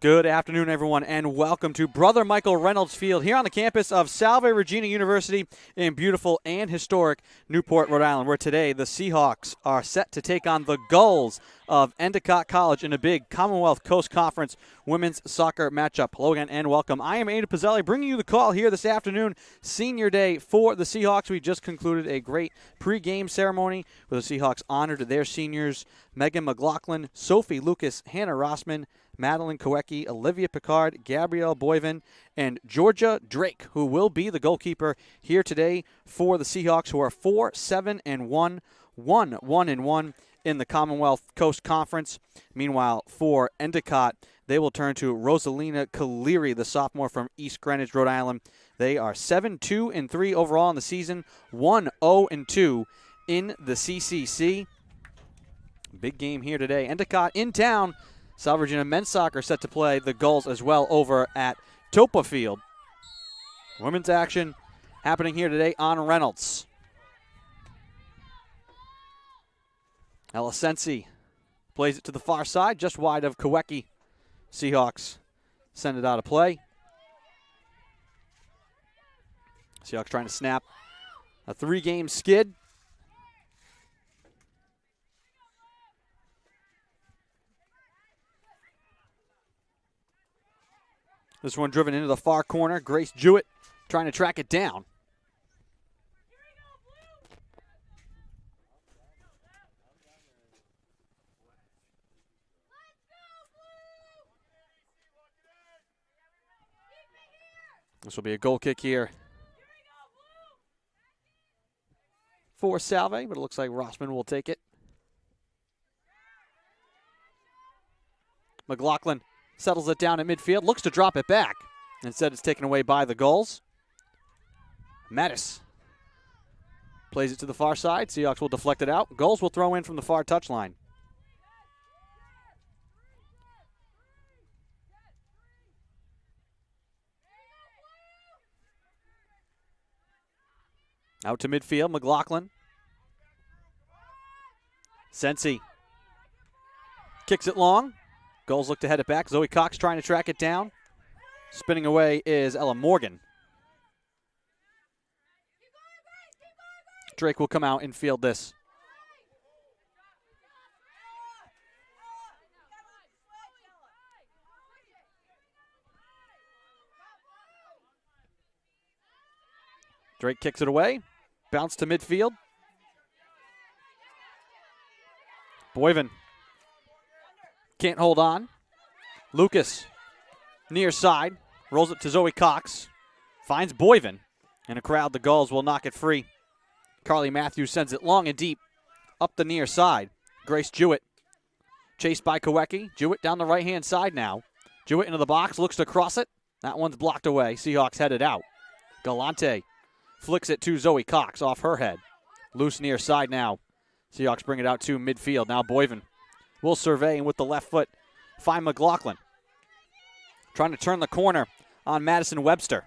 Good afternoon, everyone, and welcome to Brother Michael Reynolds Field here on the campus of Salve Regina University in beautiful and historic Newport, Rhode Island, where today the Seahawks are set to take on the Gulls of Endicott College in a big Commonwealth Coast Conference women's soccer matchup. Hello again and welcome. I am Andy Pizzelli bringing you the call here this afternoon, senior day for the Seahawks. We just concluded a great pregame ceremony where the Seahawks honored their seniors, Megan McLaughlin, Sophie Lucas, Hannah Rossman, Madeline Kowecki, Olivia Picard, Gabrielle Boyven, and Georgia Drake, who will be the goalkeeper here today for the Seahawks, who are 4-7-1, 1-1 in the Commonwealth Coast Conference. Meanwhile, for Endicott, they will turn to Rosalina Caleri, the sophomore from East Greenwich, Rhode Island. They are 7-2-3 overall in the season, 1-0-2 in the CCC. Big game here today. Endicott in town. Salve Regina men's soccer set to play the Gulls as well over at Topa Field. Women's action happening here today on Reynolds. Elisensi plays it to the far side, just wide of Kowecki. Seahawks send it out of play. Seahawks trying to snap a 3-game skid. This one driven into the far corner. Grace Jewett trying to track it down. This will be a goal kick here for Salve, but it looks like Rossman will take it. McLaughlin settles it down at midfield, looks to drop it back. Instead, it's taken away by the Gulls. Mattis plays it to the far side. Seahawks will deflect it out. Gulls will throw in from the far touchline. Out to midfield, McLaughlin. Sensi kicks it long. Gulls look to head it back. Zoe Cox trying to track it down. Spinning away is Ella Morgan. Drake will come out and field this. Drake kicks it away. Bounce to midfield. Boyven can't hold on. Lucas, near side, rolls it to Zoe Cox. Finds Boyven. In a crowd, the Gulls will knock it free. Carly Matthews sends it long and deep up the near side. Grace Jewett, chased by Kowecki. Jewett down the right-hand side now. Jewett into the box, looks to cross it. That one's blocked away. Seahawks headed out. Galante flicks it to Zoe Cox off her head. Loose near side now. Seahawks bring it out to midfield. Now Boyven will survey and with the left foot find McLaughlin. Trying to turn the corner on Madison Webster.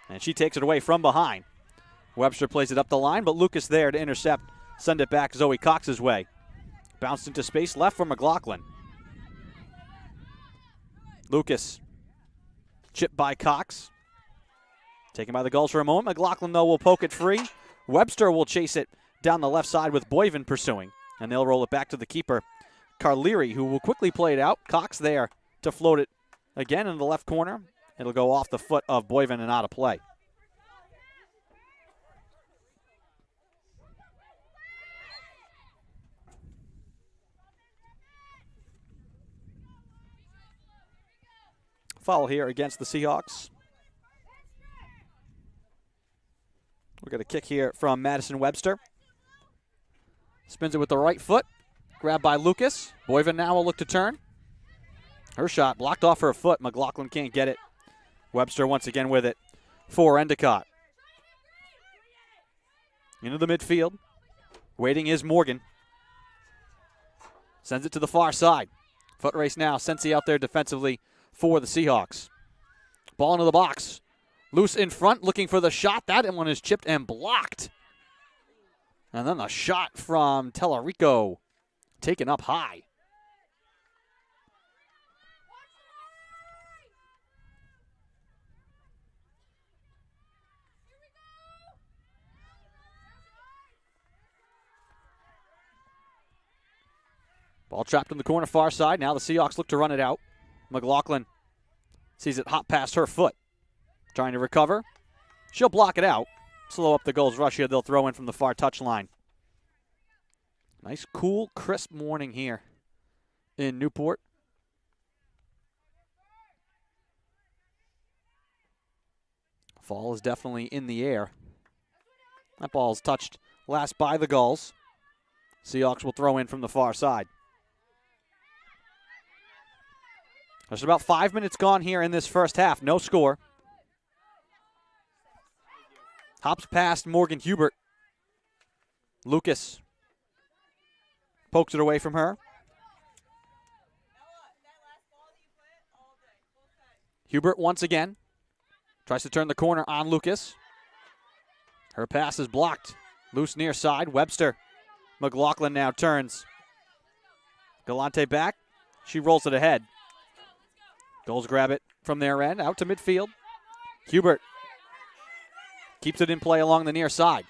And she takes it away from behind. Webster plays it up the line, but Lucas there to intercept. Send it back Zoe Cox's way. Bounced into space left for McLaughlin. Lucas. Chipped by Cox. Taken by the Gulls for a moment. McLaughlin, though, will poke it free. Webster will chase it down the left side with Boyven pursuing. And they'll roll it back to the keeper, Carleri, who will quickly play it out. Cox there to float it again in the left corner. It'll go off the foot of Boyven and out of play. Foul here against the Seahawks. We're going to kick here from Madison Webster. Spins it with the right foot. Grabbed by Lucas. Boyven now will look to turn. Her shot blocked off her foot. McLaughlin can't get it. Webster once again with it for Endicott. Into the midfield. Waiting is Morgan. Sends it to the far side. Foot race now. Sensi out there defensively for the Seahawks. Ball into the box. Loose in front, looking for the shot. That one is chipped and blocked. And then the shot from Tellerico taken up high. Ball trapped in the corner far side. Now the Seahawks look to run it out. McLaughlin sees it hop past her foot. Trying to recover. She'll block it out. Slow up the Gulls rush here. They'll throw in from the far touchline. Nice, cool, crisp morning here in Newport. Fall is definitely in the air. That ball is touched last by the Gulls. Seahawks will throw in from the far side. There's about 5 minutes gone here in this first half. No score. Hops past Morgan Hubert. Lucas pokes it away from her. Hubert once again tries to turn the corner on Lucas. Her pass is blocked. Loose near side. Webster. McLaughlin now turns. Galante back. She rolls it ahead. Gulls grab it from their end. Out to midfield. Hubert keeps it in play along the near side.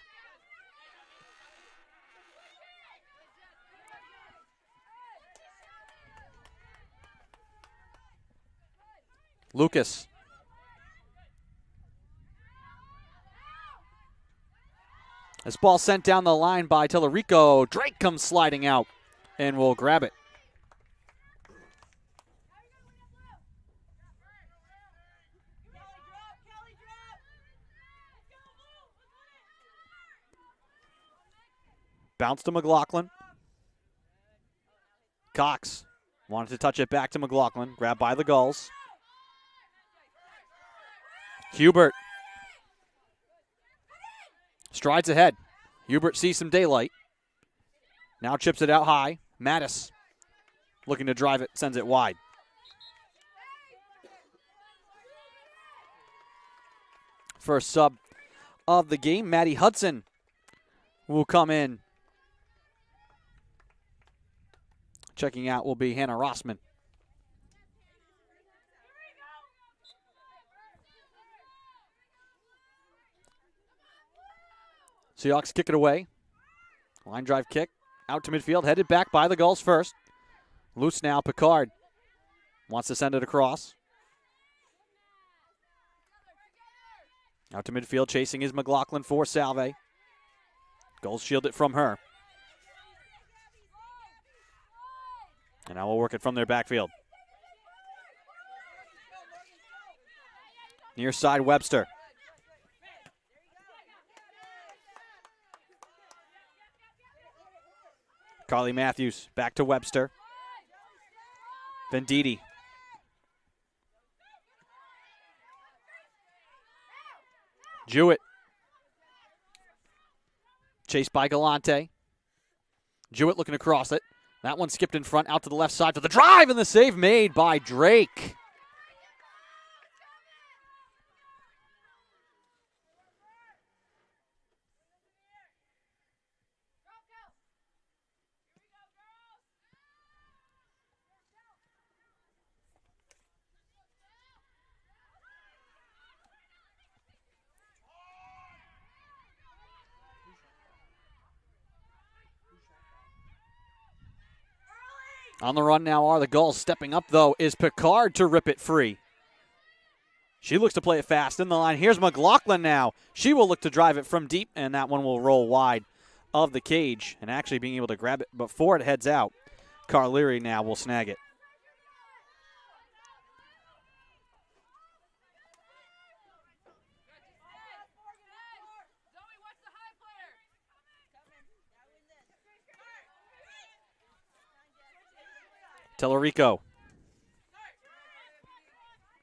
Lucas. This ball sent down the line by Tellerico. Drake comes sliding out and will grab it. Bounce to McLaughlin. Cox wanted to touch it back to McLaughlin. Grabbed by the Gulls. Hubert strides ahead. Hubert sees some daylight. Now chips it out high. Mattis looking to drive it, sends it wide. First sub of the game, Maddie Hudson will come in. Checking out will be Hannah Rossman. Seahawks kick it away. Line drive kick. Out to midfield. Headed back by the Gulls first. Loose now. Picard wants to send it across. Out to midfield. Chasing is McLaughlin for Salve. Gulls shield it from her. And now we'll work it from their backfield. Near side, Webster. Carly Matthews back to Webster. Venditti. Jewett. Chased by Galante. Jewett looking to cross it. That one skipped in front, out to the left side for the drive, and the save made by Drake. On the run now are the Gulls. Stepping up, though, is Picard to rip it free. She looks to play it fast in the line. Here's McLaughlin now. She will look to drive it from deep, and that one will roll wide of the cage. And actually being able to grab it before it heads out, Carleary now will snag it. Tellerico.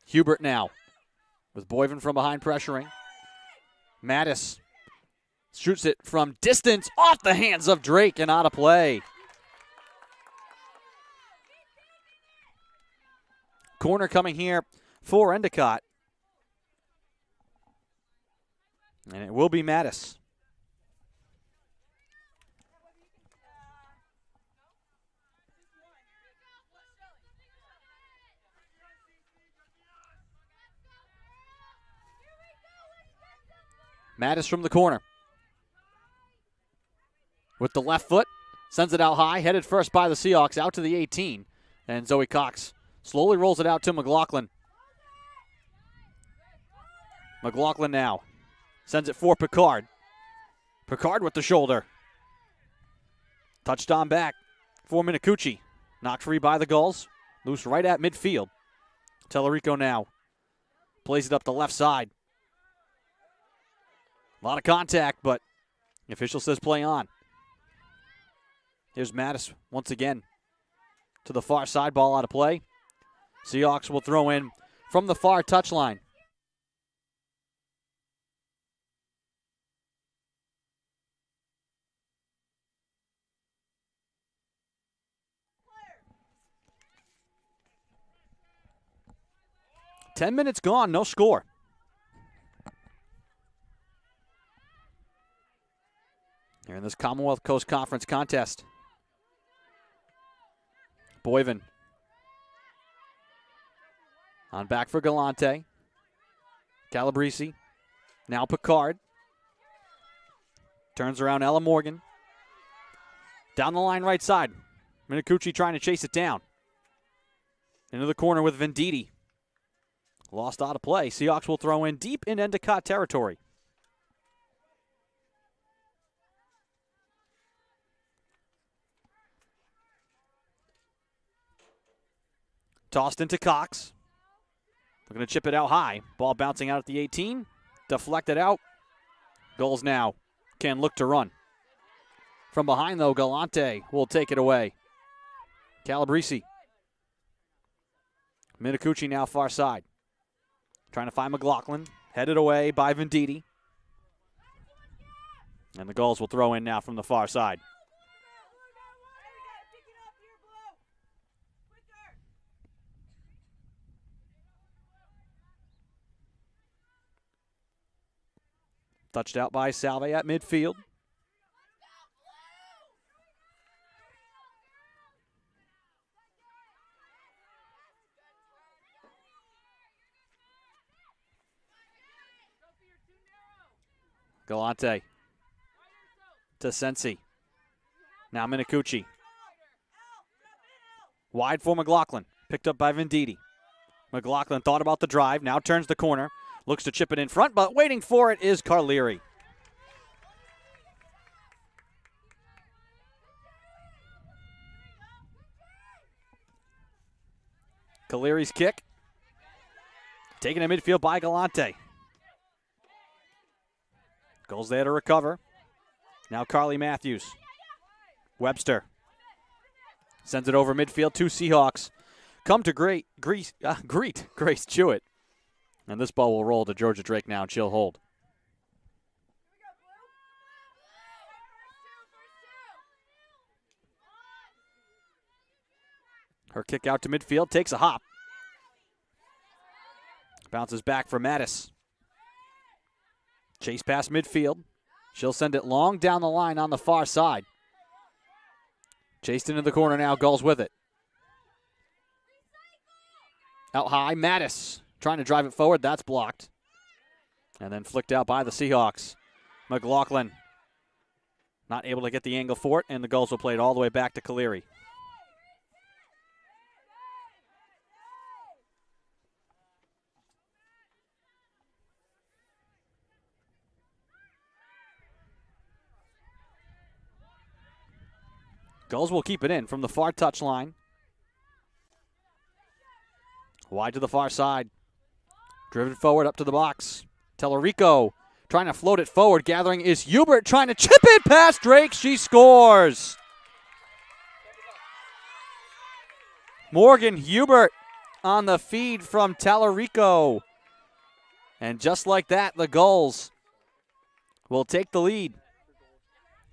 Hubert now with Boyven from behind pressuring. Mattis shoots it from distance off the hands of Drake and out of play. Corner coming here for Endicott. And it will be Mattis. Mattis from the corner. With the left foot, Sends it out high, headed first by the Seahawks, out to the 18. And Zoe Cox slowly rolls it out to McLaughlin. McLaughlin now sends it for Picard. Picard with the shoulder. Touched on back for Minicucci. Knocked free by the Gulls. Loose right at midfield. Tellerico now plays it up the left side. A lot of contact, but the official says play on. Here's Mattis once again to the far side, ball out of play. Seahawks will throw in from the far touchline. Ten minutes gone, no score. Here in this Commonwealth Coast Conference contest. Boyven on back for Galante. Calabrese. Now Picard. Turns around Ella Morgan. Down the line right side. Minicucci trying to chase it down. Into the corner with Venditti. Lost out of play. Seahawks will throw in deep in Endicott territory. Tossed into Cox. Looking to chip it out high. Ball bouncing out at the 18. Deflected out. Gulls now can look to run. From behind, though, Galante will take it away. Calabrese. Minicucci now far side. Trying to find McLaughlin. Headed away by Venditti. And the Gulls will throw in now from the far side. Touched out by Salve at midfield. Galante to Sensi. Now Minicucci. Wide for McLaughlin. Picked up by Venditti. McLaughlin thought about the drive. Now turns the corner. Looks to chip it in front, but waiting for it is Carlieri. Carlieri's kick. Taken in midfield by Galante. Goes there to recover. Now Carly Matthews. Webster. Sends it over midfield to Seahawks. Come to greet Grace Jewett. And this ball will roll to Georgia Drake now, and she'll hold. Her kick out to midfield, takes a hop. Bounces back for Mattis. Chase past midfield. She'll send it long down the line on the far side. Chased into the corner now, Gulls with it. Out high, Mattis. Trying to drive it forward, that's blocked. And then flicked out by the Seahawks. McLaughlin not able to get the angle for it, and the Gulls will play it all the way back to Caleri. Gulls will keep it in from the far touchline. Wide to the far side. Driven forward up to the box. Tellerico trying to float it forward. Gathering is Hubert trying to chip it past Drake. She scores. Morgan Hubert on the feed from Tellerico. And just like that, the Gulls will take the lead.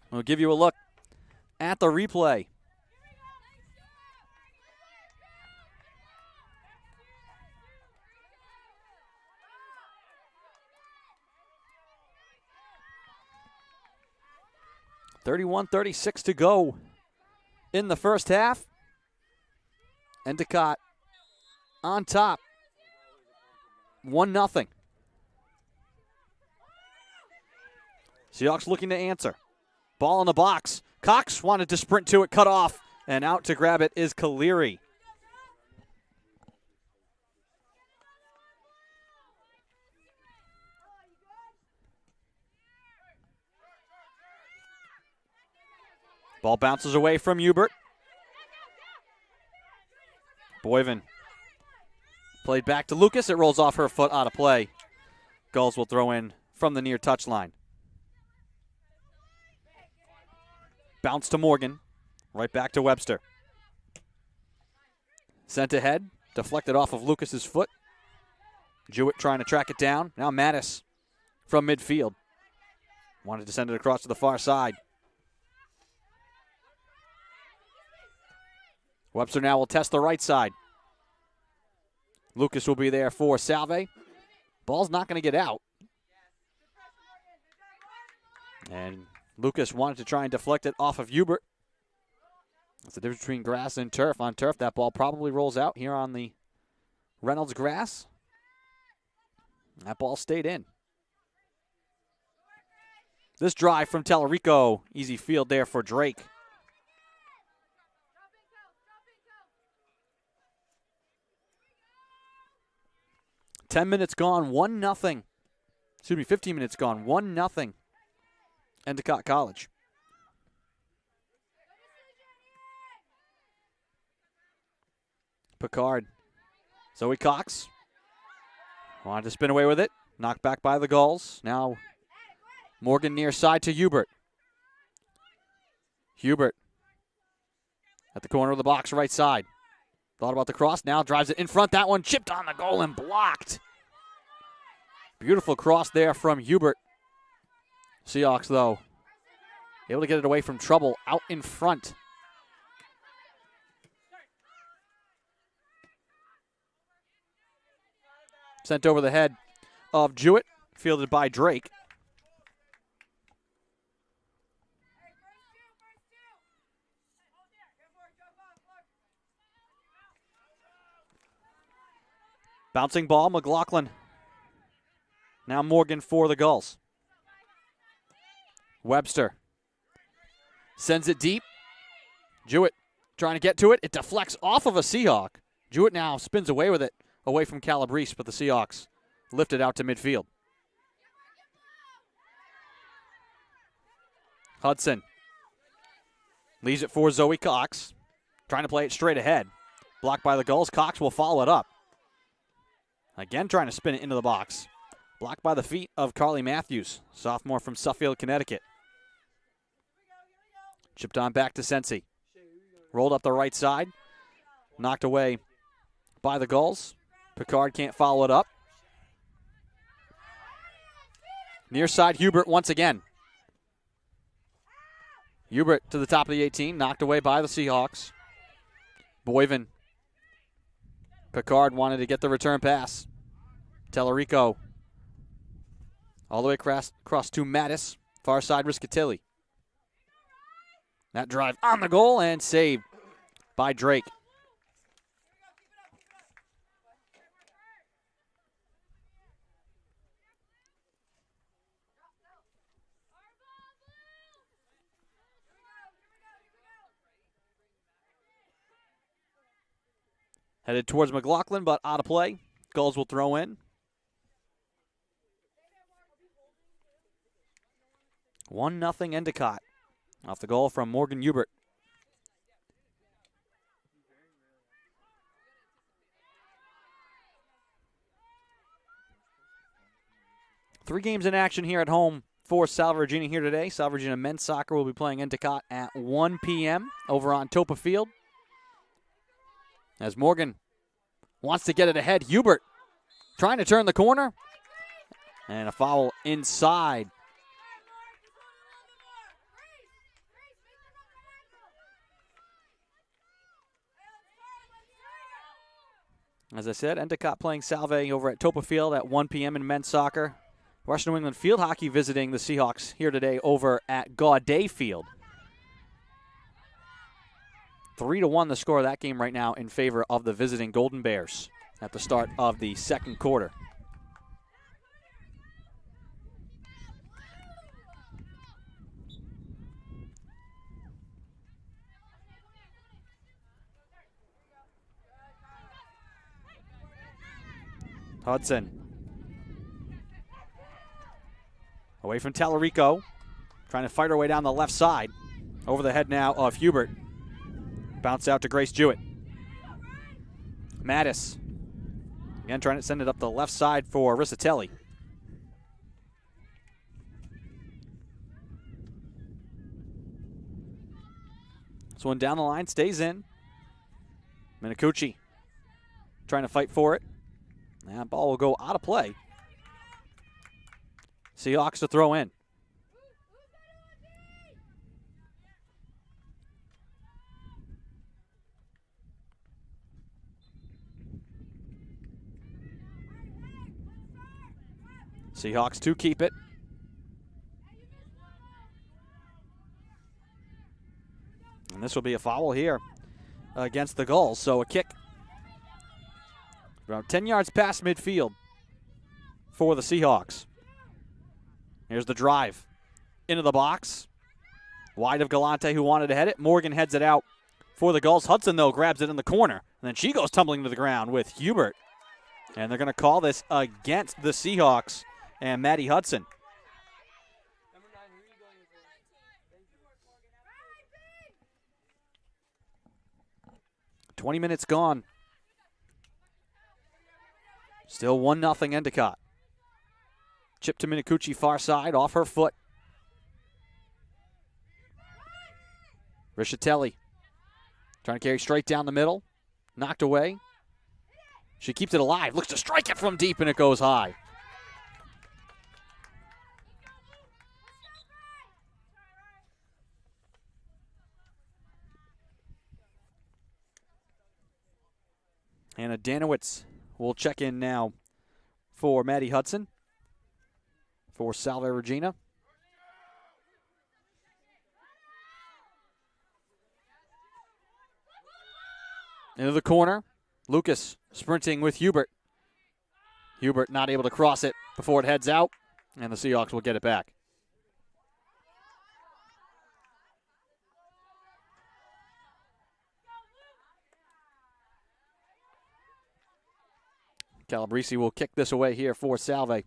We'll give you a look at the replay. .31-36 to go in the first half. Endicott on top. 1-0. Seahawks looking to answer. Ball in the box. Cox wanted to sprint to it, cut off, and out to grab it is Caleri. Ball bounces away from Hubert. Boyven played back to Lucas. It rolls off her foot out of play. Gulls will throw in from the near touchline. Bounce to Morgan. Right back to Webster. Sent ahead. Deflected off of Lucas's foot. Jewett trying to track it down. Now Mattis from midfield. Wanted to send it across to the far side. Webster now will test the right side. Lucas will be there for Salve. Ball's not going to get out. And Lucas wanted to try and deflect it off of Hubert. That's the difference between grass and turf. On turf, that ball probably rolls out. Here on the Reynolds grass, that ball stayed in. This drive from Tellerico. Easy field there for Drake. 10 minutes gone, 1-0. Excuse me, 15 minutes gone, 1-0. Endicott College. Picard. Zoe Cox. Wanted to spin away with it. Knocked back by the Gulls. Now Morgan near side to Hubert. Hubert at the corner of the box, right side. Thought about the cross, now drives it in front. That one chipped on the goal and blocked. Beautiful cross there from Hubert. Seahawks, though, able to get it away from trouble out in front. Sent over the head of Jewett, fielded by Drake. Bouncing ball, McLaughlin. Now Morgan for the Gulls. Webster sends it deep. Jewett trying to get to it. It deflects off of a Seahawk. Jewett now spins away with it, away from Calabrese, but the Seahawks lift it out to midfield. Hudson leaves it for Zoe Cox. Trying to play it straight ahead. Blocked by the Gulls. Cox will follow it up. Again, trying to spin it into the box. Blocked by the feet of Carly Matthews, sophomore from Suffield, Connecticut. Chipped on back to Sensi. Rolled up the right side. Knocked away by the Gulls. Picard can't follow it up. Near side, Hubert once again. Hubert to the top of the 18, knocked away by the Seahawks. Boyven. Picard wanted to get the return pass. Tellerico. All the way across to Mattis. Far side, Riscatelli. That drive on the goal and saved by Drake. Headed towards McLaughlin, but out of play. Gulls will throw in. 1-0 Endicott. Off the goal from Morgan Hubert. Three games in action here at home for Salve Regina here today. Salve Regina men's soccer will be playing Endicott at 1 p.m. over on Topa Field. As Morgan wants to get it ahead, Hubert trying to turn the corner. And a foul inside. As I said, Endicott playing Salve over at Topa Field at 1 p.m. in men's soccer. Western New England Field Hockey visiting the Seahawks here today over at Gaudet Field. 3-1 the score of that game right now in favor of the visiting Golden Bears at the start of the second quarter. Hudson. Away from Tallarico. Trying to fight her way down the left side. Over the head now of Hubert. Bounce out to Grace Jewett. Mattis. Again, trying to send it up the left side for Risatelli. This one down the line, stays in. Minicucci trying to fight for it. That ball will go out of play. Seahawks to throw in. Seahawks to keep it. And this will be a foul here against the Gulls. So a kick about 10 yards past midfield for the Seahawks. Here's the drive into the box. Wide of Galante, who wanted to head it. Morgan heads it out for the Gulls. Hudson, though, grabs it in the corner. And then she goes tumbling to the ground with Hubert. And they're going to call this against the Seahawks and Maddie Hudson. 20 minutes gone. Still 1-0 Endicott. Chip to Minicucci, far side, off her foot. Risatelli trying to carry straight down the middle. Knocked away. She keeps it alive. Looks to strike it from deep, and it goes high. Hannah Danowitz will check in now for Maddie Hudson for Salve Regina. Into the corner. Lucas sprinting with Hubert. Hubert not able to cross it before it heads out, and the Seahawks will get it back. Calabrese will kick this away here for Salve.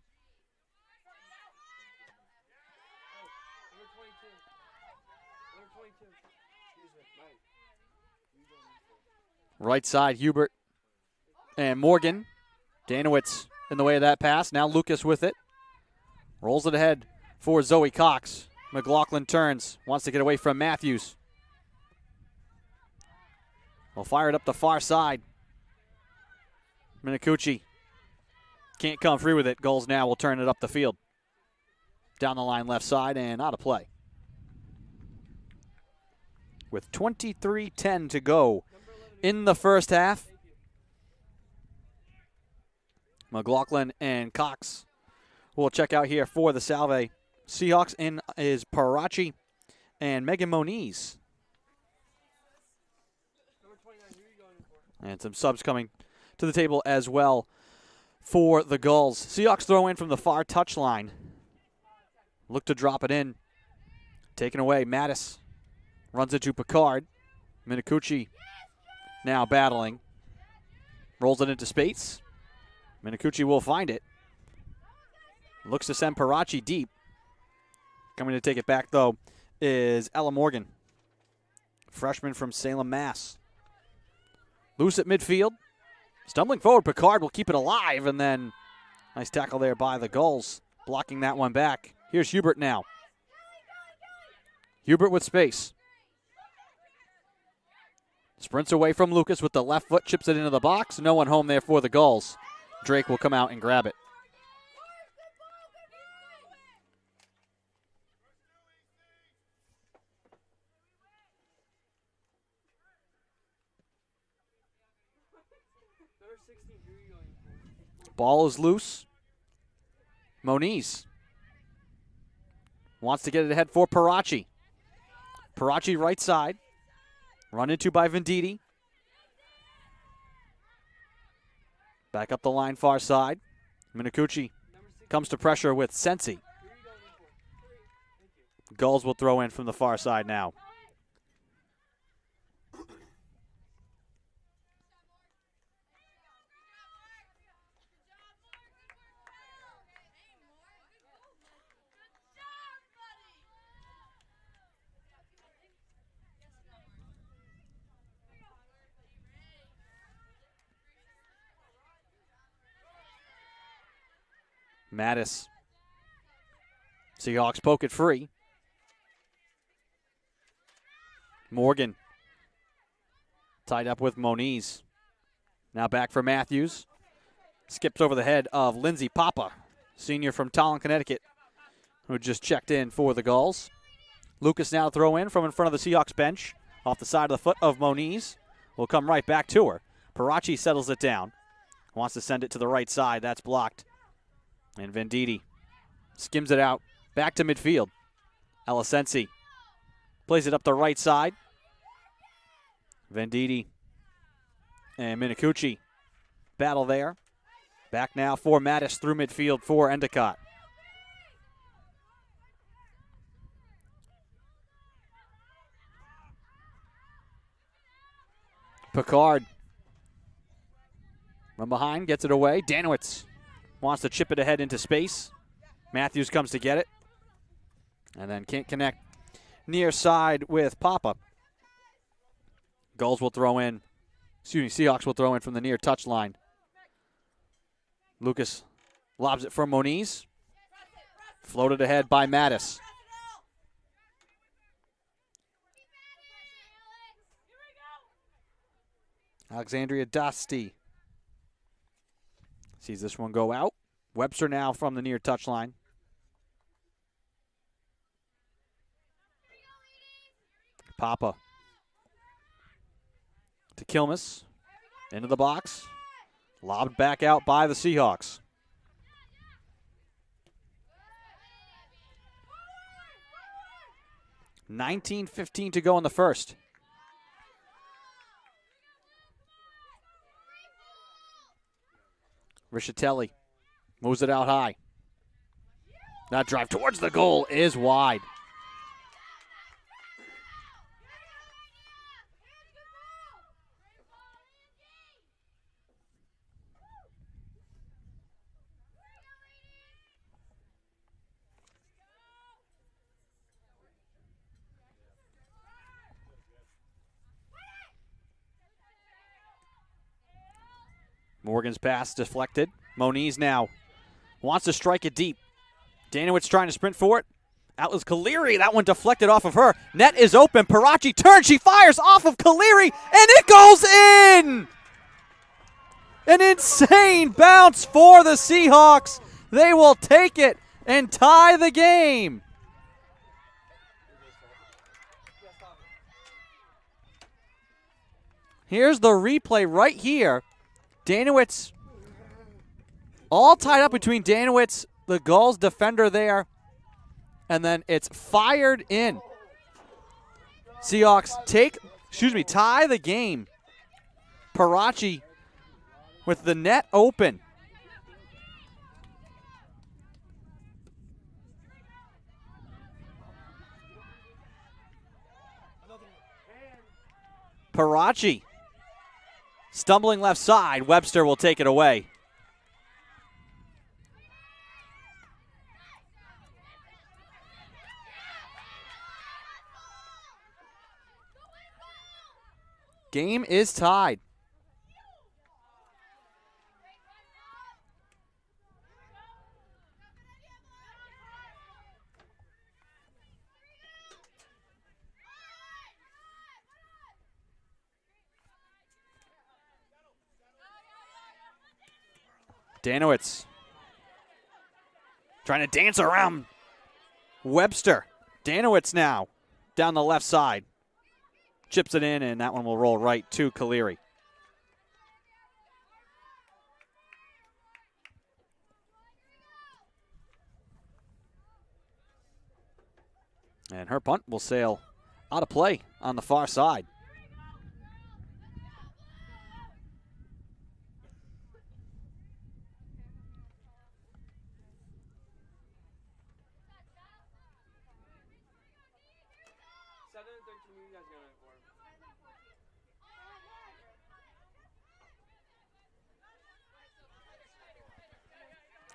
Right side, Hubert and Morgan. Danowitz in the way of that pass. Now Lucas with it. Rolls it ahead for Zoe Cox. McLaughlin turns, wants to get away from Matthews. Will fire it up the far side. Minicucci can't come free with it. Gulls now will turn it up the field. Down the line left side and out of play. With 23:10 to go in the first half. McLaughlin and Cox will check out here for the Salve Seahawks. In is Parachi and Megan Moniz. And some subs coming to the table as well for the Gulls. Seahawks throw in from the far touchline. Look to drop it in. Taken away. Mattis runs into Picard. Minicucci now battling. Rolls it into space. Minicucci will find it. Looks to send Parachi deep. Coming to take it back, though, is Ella Morgan. Freshman from Salem, Mass. Loose at midfield. Stumbling forward, Picard will keep it alive, and then nice tackle there by the Gulls, blocking that one back. Here's Hubert now. Hubert with space. Sprints away from Lucas with the left foot, chips it into the box. No one home there for the Gulls. Drake will come out and grab it. Ball is loose. Moniz wants to get it ahead for Parachi. Parachi right side. Run into by Venditti. Back up the line far side. Minicucci comes to pressure with Sensi. Gulls will throw in from the far side now. Mattis. Seahawks poke it free. Morgan. Tied up with Moniz. Now back for Matthews. Skips over the head of Lindsey Papa, senior from Tolland, Connecticut, who just checked in for the Gulls. Lucas now throw in from in front of the Seahawks bench. Off the side of the foot of Moniz. Will come right back to her. Parachi settles it down. Wants to send it to the right side. That's blocked. And Venditti skims it out. Back to midfield. Alasensi plays it up the right side. Venditti and Minicucci battle there. Back now for Mattis through midfield for Endicott. Picard from behind gets it away. Danowitz wants to chip it ahead into space. Matthews comes to get it. And then can't connect near side with Papa. Gulls will throw in. Seahawks will throw in from the near touchline. Lucas lobs it from Moniz. Floated ahead by Mattis. Alexandria Dosty sees this one go out. Webster now from the near touchline. Papa to Kilmus. Into the box. Lobbed back out by the Seahawks. $19:15 to go in the first. Rischitelli moves it out high. That drive towards the goal is wide. Morgan's pass deflected. Moniz now wants to strike it deep. Danowitz trying to sprint for it. Out was Kaleri. That one deflected off of her. Net is open. Parachi turns. She fires off of Kaleri, and it goes in! An insane bounce for the Seahawks. They will take it and tie the game. Here's the replay right here. Danowitz, all tied up between Danowitz, the Gulls defender there, and then it's fired in. Seahawks tie the game. Parachi with the net open. Parachi. Stumbling left side. Webster will take it away. Game is tied. Danowitz trying to dance around Webster. Danowitz now down the left side. Chips it in, and that one will roll right to Kaleri. And her punt will sail out of play on the far side.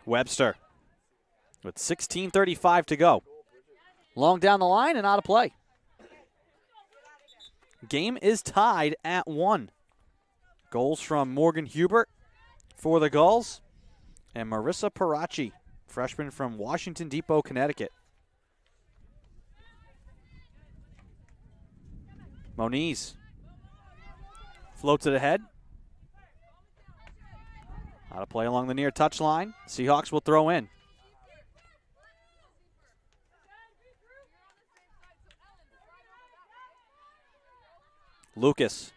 Webster with 16:35 to go. Long down the line and out of play. Game is tied at 1. Goals from Morgan Hubert for the Gulls and Marissa Parachi freshman from Washington Depot, Connecticut. Moniz floats it ahead. Out of play along the near touchline. Seahawks will throw in. Lucas.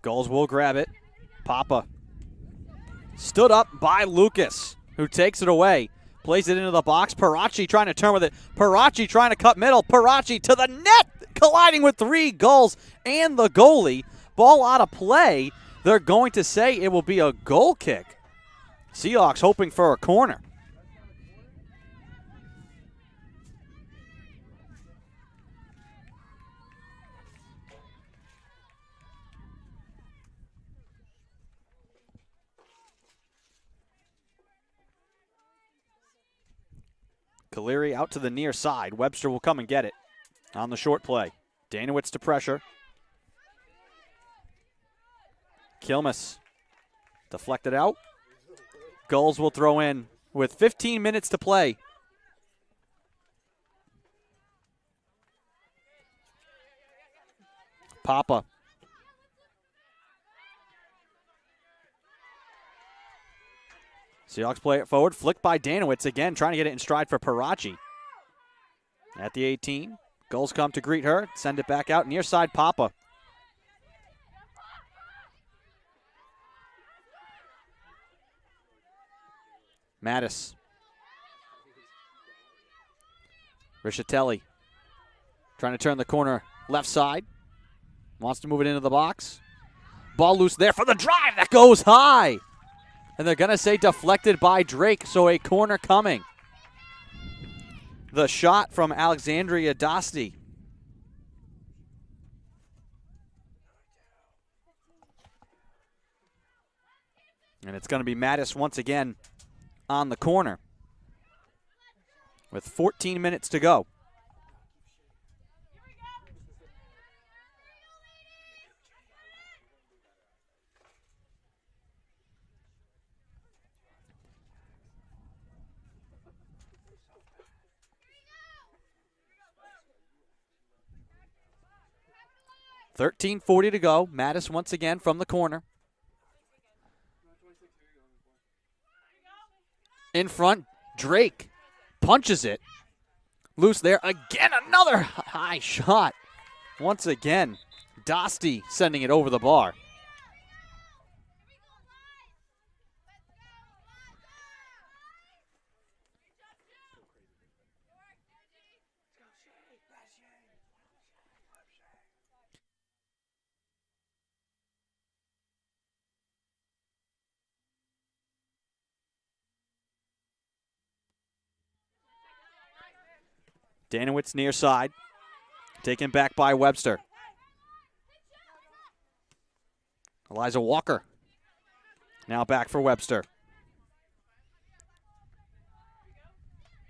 Gulls will grab it. Papa. Stood up by Lucas, who takes it away. Plays it into the box. Parachi trying to turn with it. Parachi trying to cut middle. Parachi to the net. Colliding with 3 Gulls and the goalie. Ball out of play. They're going to say it will be a goal kick. Seahawks hoping for a corner. Caleri out to the near side. Webster will come and get it on the short play. Danowitz to pressure. Kilmus deflected out. Gulls will throw in with 15 minutes to play. Papa. Seahawks play it forward. Flicked by Danowitz again, trying to get it in stride for Parachi. At the 18. Gulls come to greet her. Send it back out. Near side, Papa. Mattis. Rischitelli. Trying to turn the corner left side. Wants to move it into the box. Ball loose there for the drive. That goes high. And they're going to say deflected by Drake, so a corner coming. The shot from Alexandria Dosti. And it's going to be Mattis once again on the corner with 14 minutes to go. $13:40 to go. Mattis once again from the corner. In front, Drake punches it. Loose there. Again, another high shot. Once again, Dosti sending it over the bar. Danowitz near side. Taken back by Webster. Eliza Walker. Now back for Webster.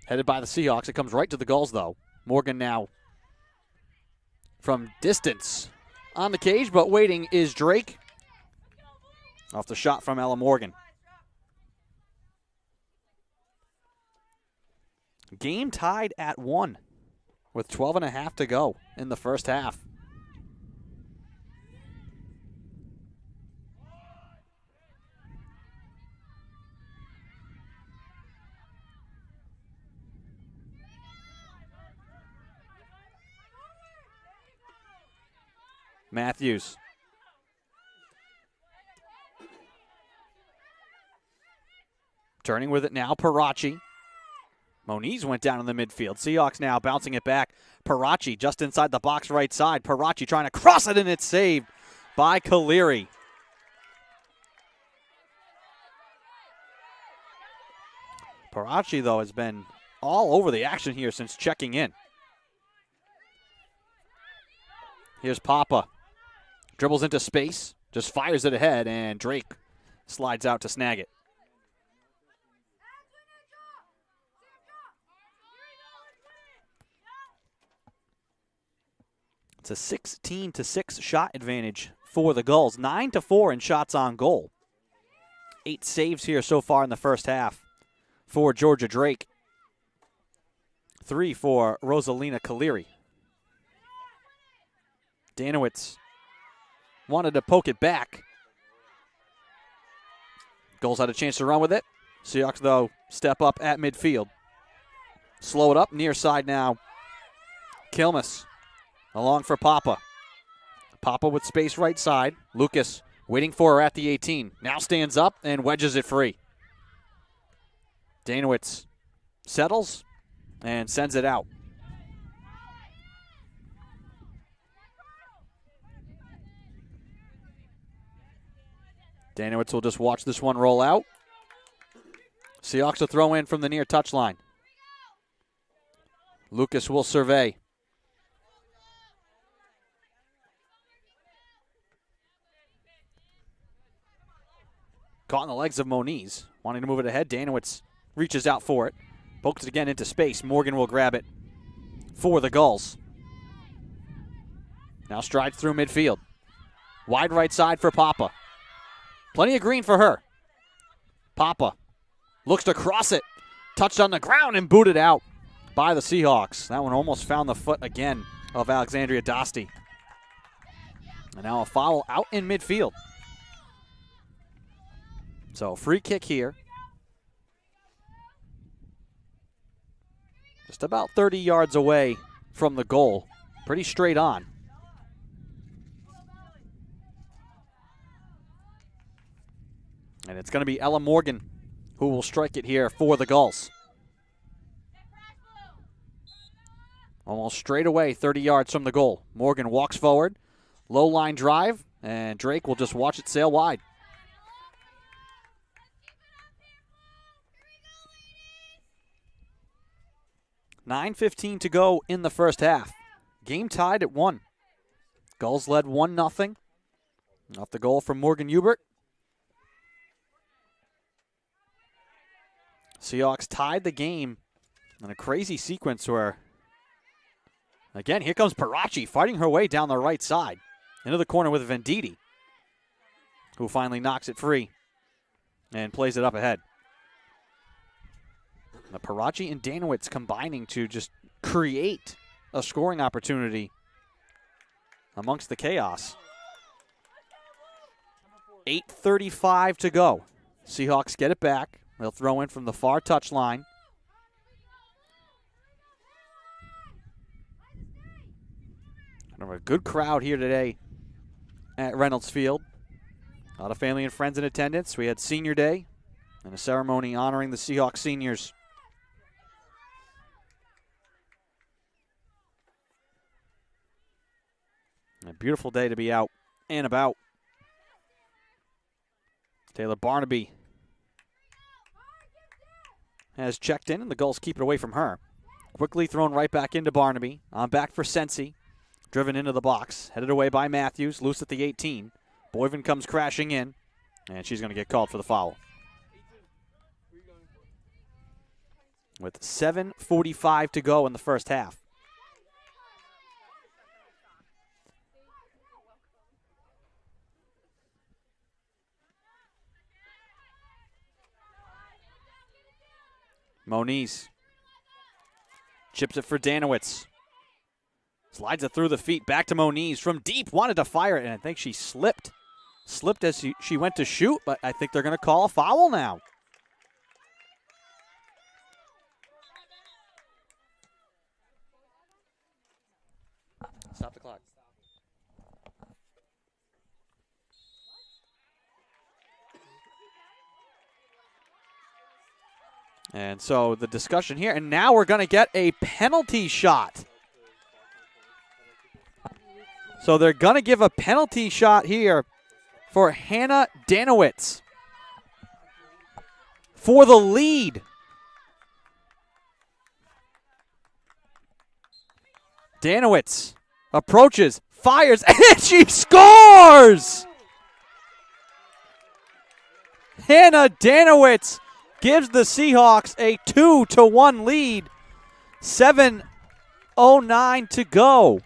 Headed by the Seahawks. It comes right to the Gulls, though. Morgan now from distance on the cage, but waiting is Drake. Off the shot from Ella Morgan. Game tied at 1 with 12.5 to go in the first half. Matthews. Turning with it now, Parachi. Moniz went down in the midfield. Seahawks now bouncing it back. Parachi just inside the box right side. Parachi trying to cross it, and it's saved by Caleri. Parachi, though, has been all over the action here since checking in. Here's Papa. Dribbles into space, just fires it ahead, and Drake slides out to snag it. It's a 16-6 shot advantage for the Gulls. 9-4 in shots on goal. 8 saves here so far in the first half for Georgia Drake. 3 for Rosalina Caleri. Danowitz wanted to poke it back. Gulls had a chance to run with it. Seahawks, though, step up at midfield. Slow it up, near side now. Kilmus along for Papa. Papa with space right side. Lucas waiting for her at the 18. Now stands up and wedges it free. Danowitz settles and sends it out. Danowitz will just watch this one roll out. Seahawks will throw in from the near touchline. Lucas will survey. Caught in the legs of Moniz. Wanting to move it ahead. Danowitz reaches out for it. Pokes it again into space. Morgan will grab it for the Gulls. Now strides through midfield. Wide right side for Papa. Plenty of green for her. Papa looks to cross it. Touched on the ground and booted out by the Seahawks. That one almost found the foot again of Alexandria Dosti. And now a foul out in midfield. So free kick here. Just about 30 yards away from the goal. Pretty straight on. And it's going to be Ella Morgan who will strike it here for the Gulls. Almost straight away, 30 yards from the goal. Morgan walks forward. Low line drive, and Drake will just watch it sail wide. $9:15 to go in the first half. Game tied at 1. Gulls led 1-0. Off the goal from Morgan Hubert. Seahawks tied the game in a crazy sequence where, again, here comes Parachi fighting her way down the right side into the corner with Venditti, who finally knocks it free and plays it up ahead. The Parachi and Danowitz combining to just create a scoring opportunity amongst the chaos. 8:35 to go. Seahawks get it back. They'll throw in from the far touchline. Kind of a good crowd here today at Reynolds Field. A lot of family and friends in attendance. We had Senior Day and a ceremony honoring the Seahawks seniors. A beautiful day to be out and about. Taylor Barnaby has checked in, and the Gulls keep it away from her. Quickly thrown right back into Barnaby. On back for Sensi. Driven into the box. Headed away by Matthews. Loose at the 18. Boyven comes crashing in, and she's going to get called for the foul. With 7:45 to go in the first half. Moniz chips it for Danowitz. Slides it through the feet. Back to Moniz from deep. Wanted to fire it, and I think she slipped. Slipped as she went to shoot, but I think they're going to call a foul now. Stop the clock. And so the discussion here, and now we're going to get a penalty shot. So they're going to give a penalty shot here for Hannah Danowitz for the lead. Danowitz approaches, fires, and she scores! Hannah Danowitz gives the Seahawks a 2-1 lead. 7:09 to go.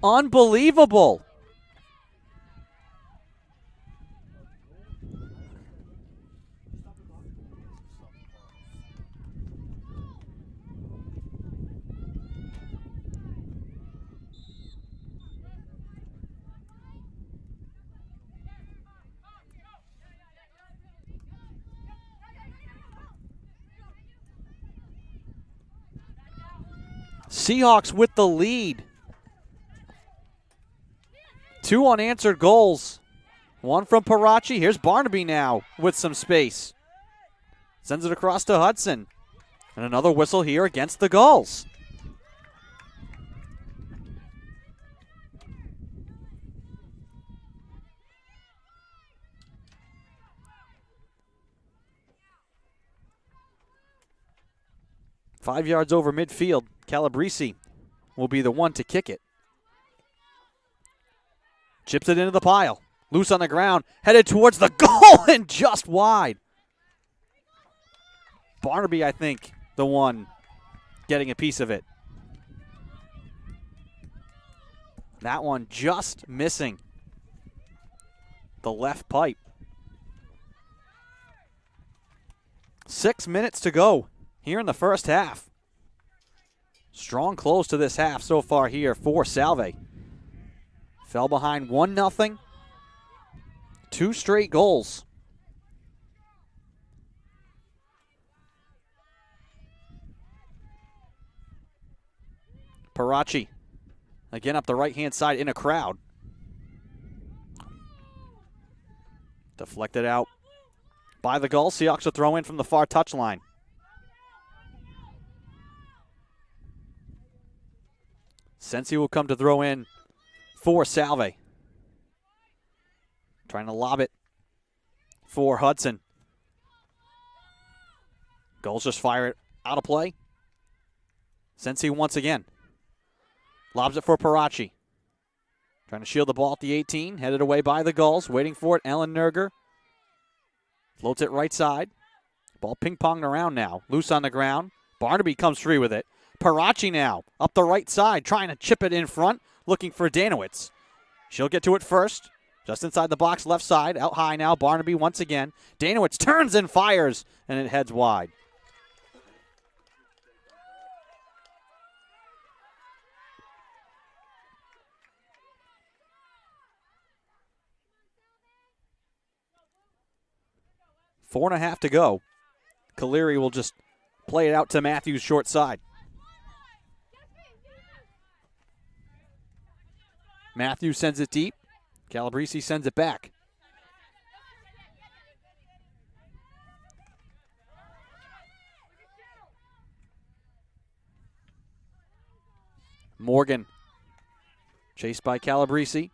Unbelievable. Seahawks with the lead. 2 unanswered goals. 1 from Parachi. Here's Barnaby now with some space. Sends it across to Hudson. And another whistle here against the Gulls. Five yards over midfield. Calabrese will be the one to kick it. Chips it into the pile. Loose on the ground. Headed towards the goal and just wide. Barnaby, I think, the one getting a piece of it. That one just missing the left pipe. 6 minutes to go here in the first half. Strong close to this half so far here for Salve. Fell behind 1-0. 2 straight goals. Parachi again up the right-hand side in a crowd. Deflected out by the Gulls. Seahawks will throw in from the far touchline. Sensi will come to throw in for Salve. Trying to lob it for Hudson. Gulls just fire it out of play. Sensi once again. Lobs it for Parachi. Trying to shield the ball at the 18. Headed away by the Gulls. Waiting for it. Ellen Nerger. Floats it right side. Ball ping-ponged around now. Loose on the ground. Barnaby comes free with it. Parachi now up the right side. Trying to chip it in front. Looking for Danowitz. She'll get to it first. Just inside the box left side. Out high now. Barnaby once again. Danowitz turns and fires. And it heads wide. Four and a half to go. Caleri will just play it out to Matthews short side. Matthews sends it deep. Calabrese sends it back. Morgan chased by Calabrese.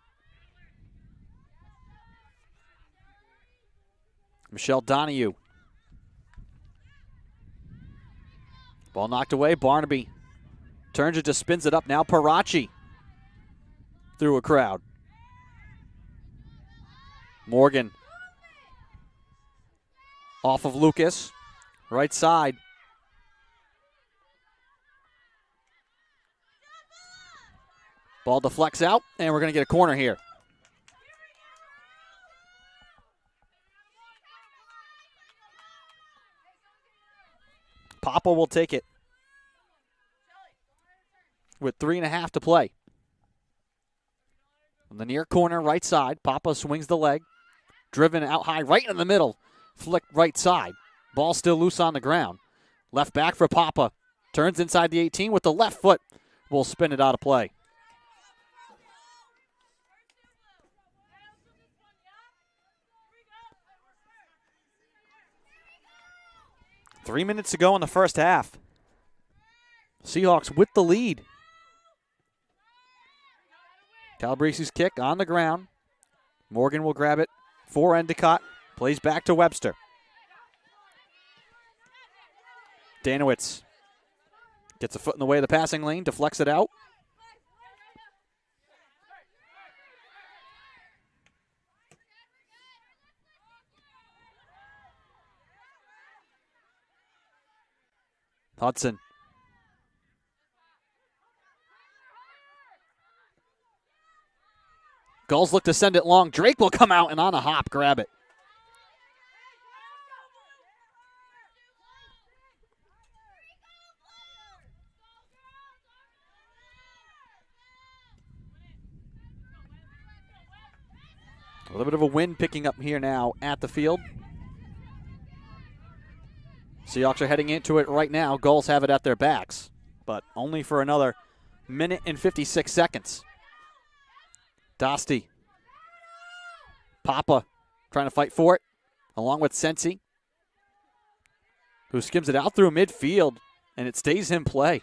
Michelle Donahue. Ball knocked away. Barnaby turns it, just spins it up. Now Parachi through a crowd. Morgan off of Lucas. Right side. Ball deflects out, and we're going to get a corner here. Papa will take it with 3.5 to play. On the near corner, right side, Papa swings the leg. Driven out high, right in the middle. Flicked right side. Ball still loose on the ground. Left back for Papa. Turns inside the 18 with the left foot. Will spin it out of play. Three minutes to go in the first half. Seahawks with the lead. Calabrese's kick on the ground. Morgan will grab it for Endicott. Plays back to Webster. Danowitz gets a foot in the way of the passing lane, deflects it out. Hudson. Gulls look to send it long. Drake will come out and on a hop grab it. A little bit of a wind picking up here now at the field. Seahawks are heading into it right now. Gulls have it at their backs, but only for another minute and 56 seconds. Dosty. Papa trying to fight for it, along with Sensi, who skims it out through midfield, and it stays in play.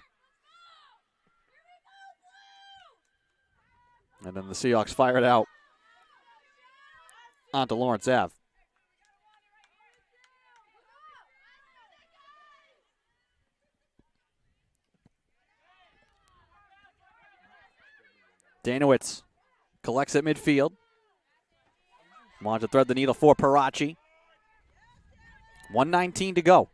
And then the Seahawks fire it out onto Lawrence Ave. Danowitz collects at midfield. Wants to thread the needle for Parachi. 1:19 to go.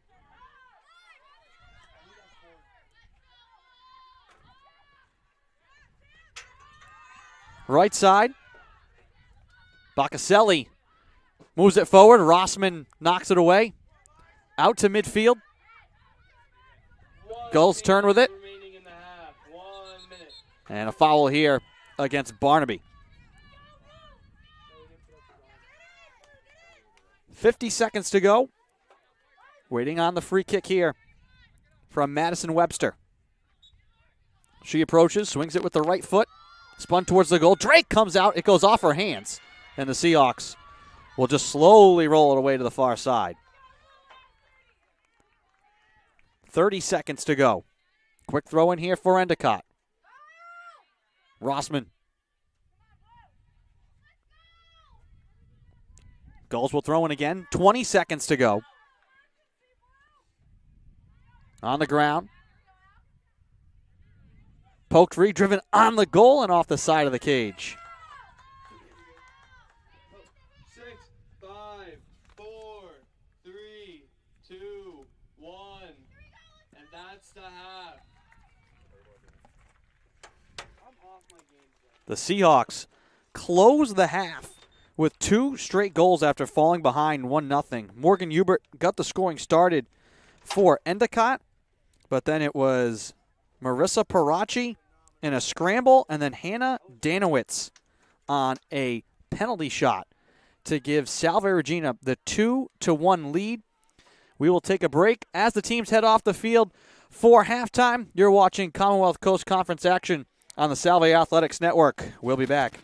Right side. Baccaselli moves it forward. Rossman knocks it away. Out to midfield. Gulls turn with it. And a foul here against Barnaby. 50 seconds to go. Waiting on the free kick here from Madison Webster. She approaches, swings it with the right foot. Spun towards the goal. Drake comes out. It goes off her hands. And the Seahawks will just slowly roll it away to the far side. 30 seconds to go. Quick throw in here for Endicott. Rossman. Gulls will throw in again. 20 seconds to go. On the ground. Poked free, driven on the goal and off the side of the cage. 6, 5, 4, 3, 2, 1, and that's the half. The Seahawks close the half with 2 straight goals after falling behind 1-0. Morgan Hubert got the scoring started for Endicott, but then it was Marissa Parachi in a scramble, and then Hannah Danowitz on a penalty shot to give Salve Regina the 2-1 lead. We will take a break as the teams head off the field for halftime. You're watching Commonwealth Coast Conference action on the Salve Athletics Network. We'll be back.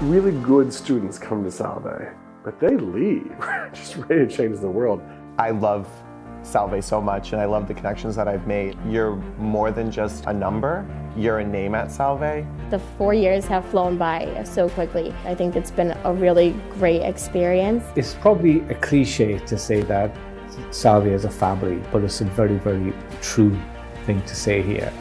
Really good students come to Salve, but they leave, just ready to change the world. I love Salve so much, and I love the connections that I've made. You're more than just a number, you're a name at Salve. The 4 years have flown by so quickly. I think it's been a really great experience. It's probably a cliche to say that Salve is a family, but it's a very, very true thing to say here.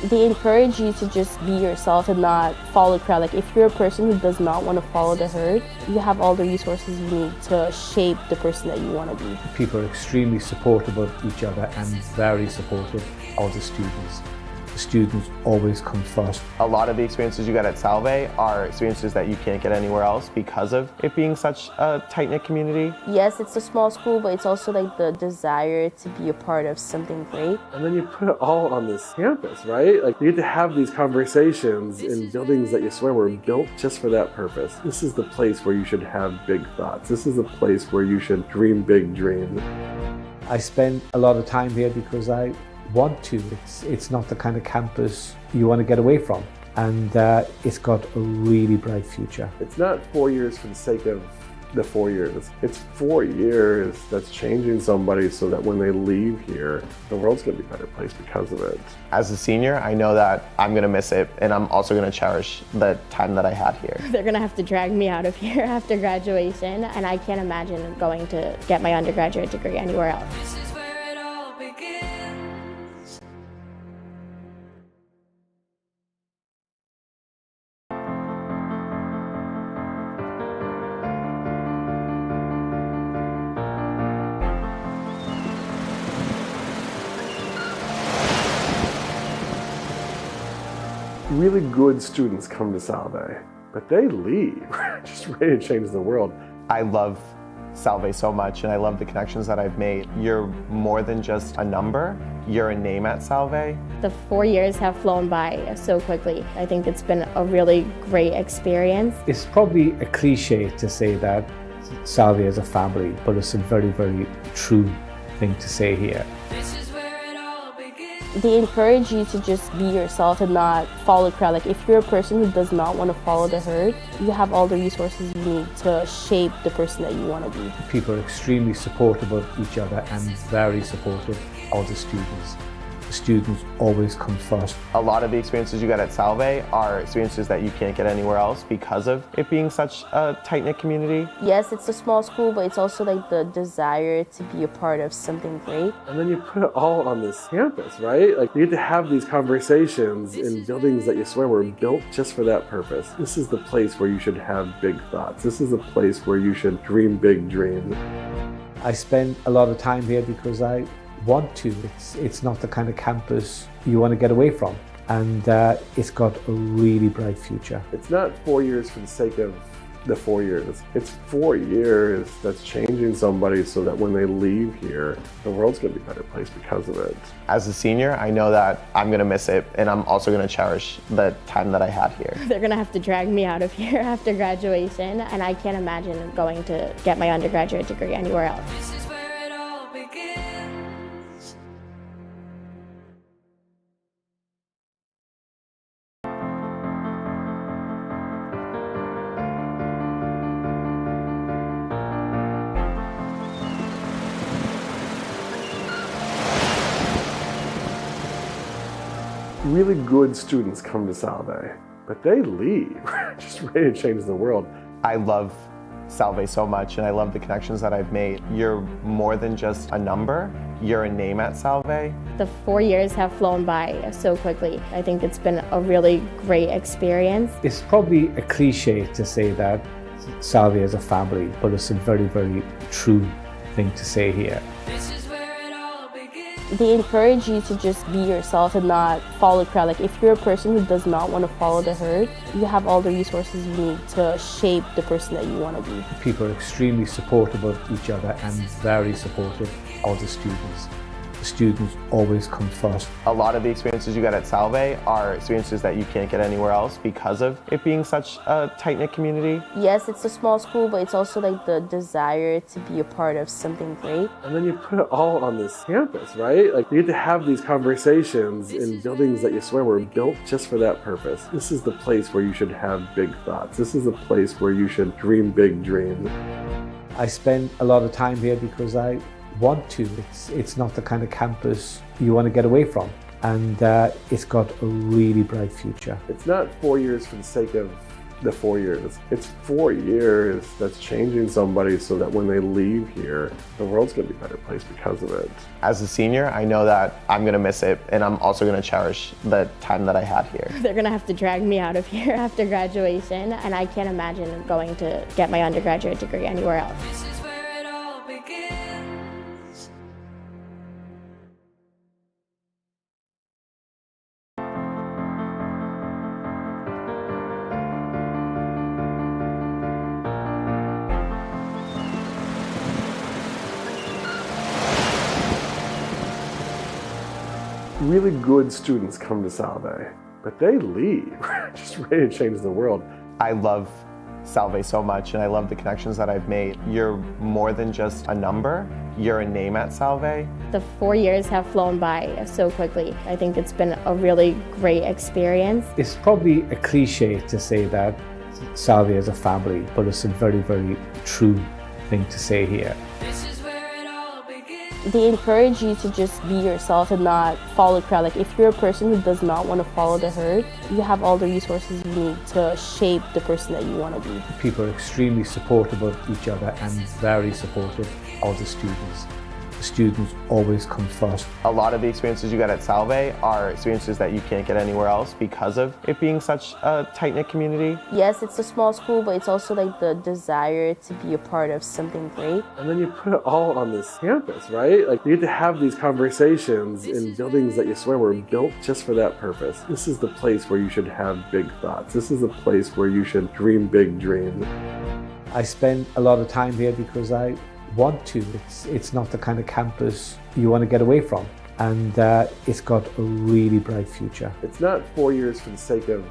They encourage you to just be yourself and not follow the crowd. Like, if you're a person who does not want to follow the herd, you have all the resources you need to shape the person that you want to be. People are extremely supportive of each other and very supportive of the students. The students always come first. A lot of the experiences you get at Salve are experiences that you can't get anywhere else because of it being such a tight-knit community. Yes, it's a small school, but it's also like the desire to be a part of something great. And then you put it all on this campus, right? Like, you get to have these conversations in buildings that you swear were built just for that purpose. This is the place where you should have big thoughts. This is the place where you should dream big dreams. I spend a lot of time here because I want to. It's not the kind of campus you want to get away from, and it's got a really bright future. It's not 4 years for the sake of the 4 years. It's 4 years that's changing somebody so that when they leave here, the world's going to be a better place because of it. As a senior, I know that I'm going to miss it, and I'm also going to cherish the time that I had here. They're going to have to drag me out of here after graduation, and I can't imagine going to get my undergraduate degree anywhere else. Really good students come to Salve, but they leave, just ready to change the world. I love Salve so much, and I love the connections that I've made. You're more than just a number, you're a name at Salve. The 4 years have flown by so quickly. I think it's been a really great experience. It's probably a cliche to say that Salve is a family, but it's a very, very true thing to say here. They encourage you to just be yourself and not follow the crowd. Like, if you're a person who does not want to follow the herd, you have all the resources you need to shape the person that you want to be. People are extremely supportive of each other and very supportive of the students. The students always come first. A lot of the experiences you get at Salve are experiences that you can't get anywhere else because of it being such a tight-knit community. Yes, it's a small school, but it's also like the desire to be a part of something great. And then you put it all on this campus, right? Like, you get to have these conversations in buildings that you swear were built just for that purpose. This is the place where you should have big thoughts. This is the place where you should dream big dreams. I spend a lot of time here because I want to. It's not the kind of campus you want to get away from, and it's got a really bright future. It's not 4 years for the sake of the 4 years. It's 4 years that's changing somebody so that when they leave here, the world's going to be a better place because of it. As a senior, I know that I'm going to miss it, and I'm also going to cherish the time that I had here. They're going to have to drag me out of here after graduation, and I can't imagine going to get my undergraduate degree anywhere else. Really good students come to Salve, but they leave, just ready to change the world. I love Salve so much, and I love the connections that I've made. You're more than just a number, you're a name at Salve. The 4 years have flown by so quickly. I think it's been a really great experience. It's probably a cliche to say that Salve is a family, but it's a very, very true thing to say here. They encourage you to just be yourself and not follow the crowd. Like, if you're a person who does not want to follow the herd, you have all the resources you need to shape the person that you want to be. People are extremely supportive of each other and very supportive of the students. students always come first. A lot of the experiences you get at Salve are experiences that you can't get anywhere else because of it being such a tight-knit community. Yes, it's a small school, but it's also like the desire to be a part of something great. And then you put it all on this campus, right? Like you get to have these conversations in buildings that you swear were built just for that purpose. This is the place where you should have big thoughts. This is the place where you should dream big dreams. I spend a lot of time here because I want to. It's not the kind of campus you want to get away from, and it's got a really bright future. It's not 4 years for the sake of the 4 years. It's 4 years that's changing somebody so that when they leave here, the world's going to be a better place because of it. As a senior, I know that I'm going to miss it, and I'm also going to cherish the time that I had here. They're gonna have to drag me out of here after graduation, and I can't imagine going to get my undergraduate degree anywhere else. This is where it all begins. Really good students come to Salve, but they leave, just ready to change the world. I love Salve so much, and I love the connections that I've made. You're more than just a number, you're a name at Salve. The 4 years have flown by so quickly. I think it's been a really great experience. It's probably a cliche to say that Salve is a family, but it's a very, very true thing to say here. This is where it all begins. They encourage you to just be yourself and not follow the crowd. Like if you're a person who does not want to follow the herd, you have all the resources you need to shape the person that you want to be. People are extremely supportive of each other and very supportive of the students. The students always come first. A lot of the experiences you get at Salve are experiences that you can't get anywhere else because of it being such a tight-knit community. Yes, it's a small school, but it's also like the desire to be a part of something great. And then you put it all on this campus, right? Like you get to have these conversations in buildings that you swear were built just for that purpose. This is the place where you should have big thoughts. This is the place where you should dream big dreams. I spend a lot of time here because I want to. It's not the kind of campus you want to get away from, and it's got a really bright future. It's not 4 years for the sake of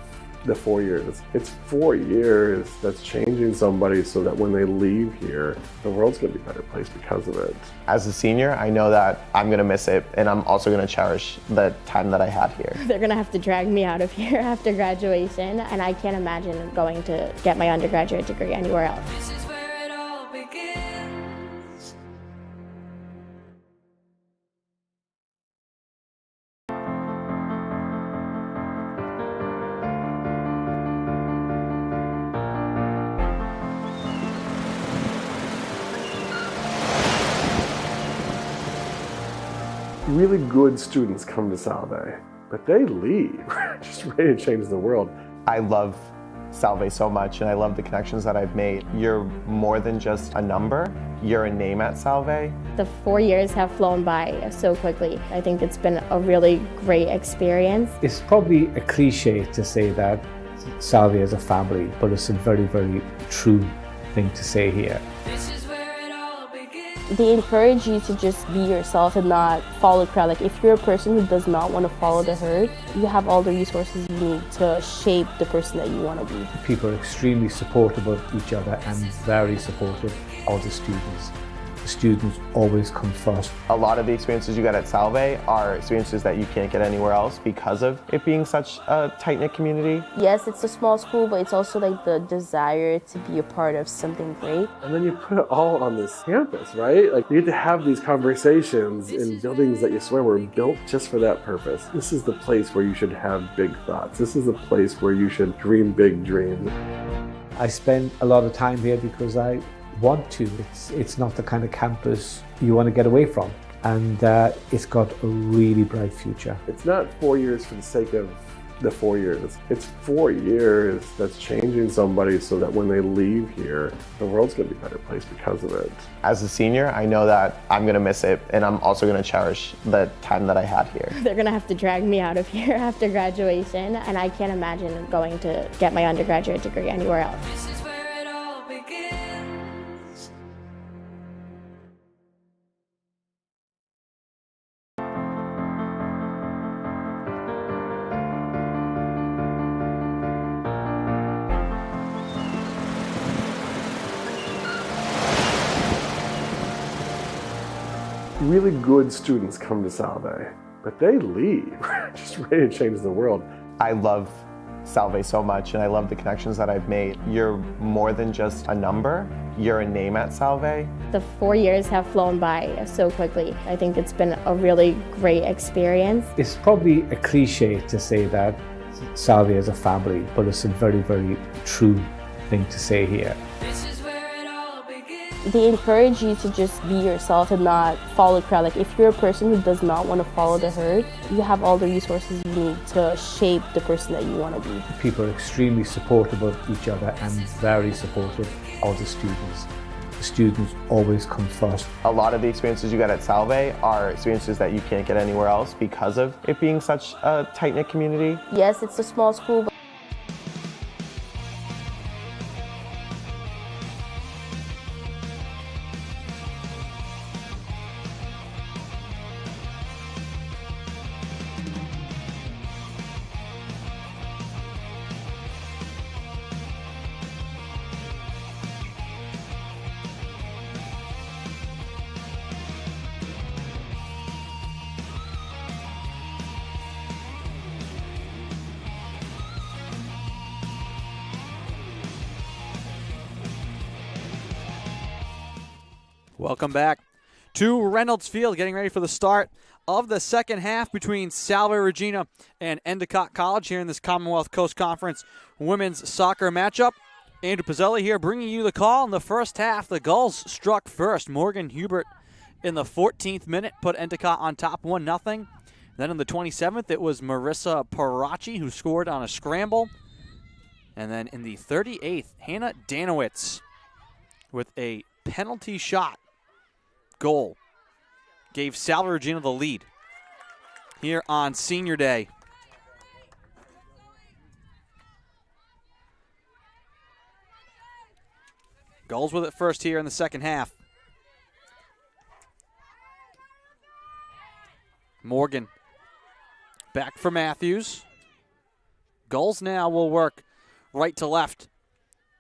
the 4 years. It's 4 years that's changing somebody so that when they leave here, the world's going to be a better place because of it. As a senior, I know that I'm going to miss it, and I'm also going to cherish the time that I had here. They're gonna have to drag me out of here after graduation, and I can't imagine going to get my undergraduate degree anywhere else. This is where it all begins. Really good students come to Salve, but they leave, just ready to change the world. I love Salve so much, and I love the connections that I've made. You're more than just a number, you're a name at Salve. The 4 years have flown by so quickly. I think it's been a really great experience. It's probably a cliche to say that Salve is a family, but it's a very, very true thing to say here. This is where it all begins. They encourage you to just be yourself and not follow the crowd. Like if you're a person who does not want to follow the herd, you have all the resources you need to shape the person that you want to be. People are extremely supportive of each other and very supportive of the students. The students always come first. A lot of the experiences you get at Salve are experiences that you can't get anywhere else because of it being such a tight-knit community. Yes, it's a small school, but it's also like the desire to be a part of something great. And then you put it all on this campus, right? Like you get to have these conversations in buildings that you swear were built just for that purpose. This is the place where you should have big thoughts. This is the place where you should dream big dreams. I spend a lot of time here because I want to. It's not the kind of campus you want to get away from, and it's got a really bright future. It's not 4 years for the sake of the 4 years. It's 4 years that's changing somebody so that when they leave here, the world's going to be a better place because of it. As a senior, I know that I'm going to miss it, and I'm also going to cherish the time that I had here. They're gonna have to drag me out of here after graduation, and I can't imagine going to get my undergraduate degree anywhere else. This is where it all begins. really good students come to Salve, but they leave, just ready to change the world. I love Salve so much, and I love the connections that I've made. You're more than just a number, you're a name at Salve. The 4 years have flown by so quickly. I think it's been a really great experience. It's probably a cliche to say that Salve is a family, but it's a very, very true thing to say here. This is where it all begins. They encourage you to just be yourself and not follow the crowd. Like if you're a person who does not want to follow the herd, you have all the resources you need to shape the person that you want to be. People are extremely supportive of each other and very supportive of the students. The students always come first. A lot of the experiences you get at Salve are experiences that you can't get anywhere else because of it being such a tight-knit community. Yes, it's a small school, but Welcome back to Reynolds Field, getting ready for the start of the second half between Salve Regina and Endicott College here in this Commonwealth Coast Conference women's soccer matchup. Andrew Pizzelli here bringing you the call in the first half. The Gulls struck first. Morgan Hubert in the 14th minute put Endicott on top 1-0. Then in the 27th, it was Marissa Parachi who scored on a scramble. And then in the 38th, Hannah Danowitz with a penalty shot goal gave Salve Regina the lead here on Senior Day. Gulls with it first here in the second half. Morgan back for Matthews. Gulls now will work right to left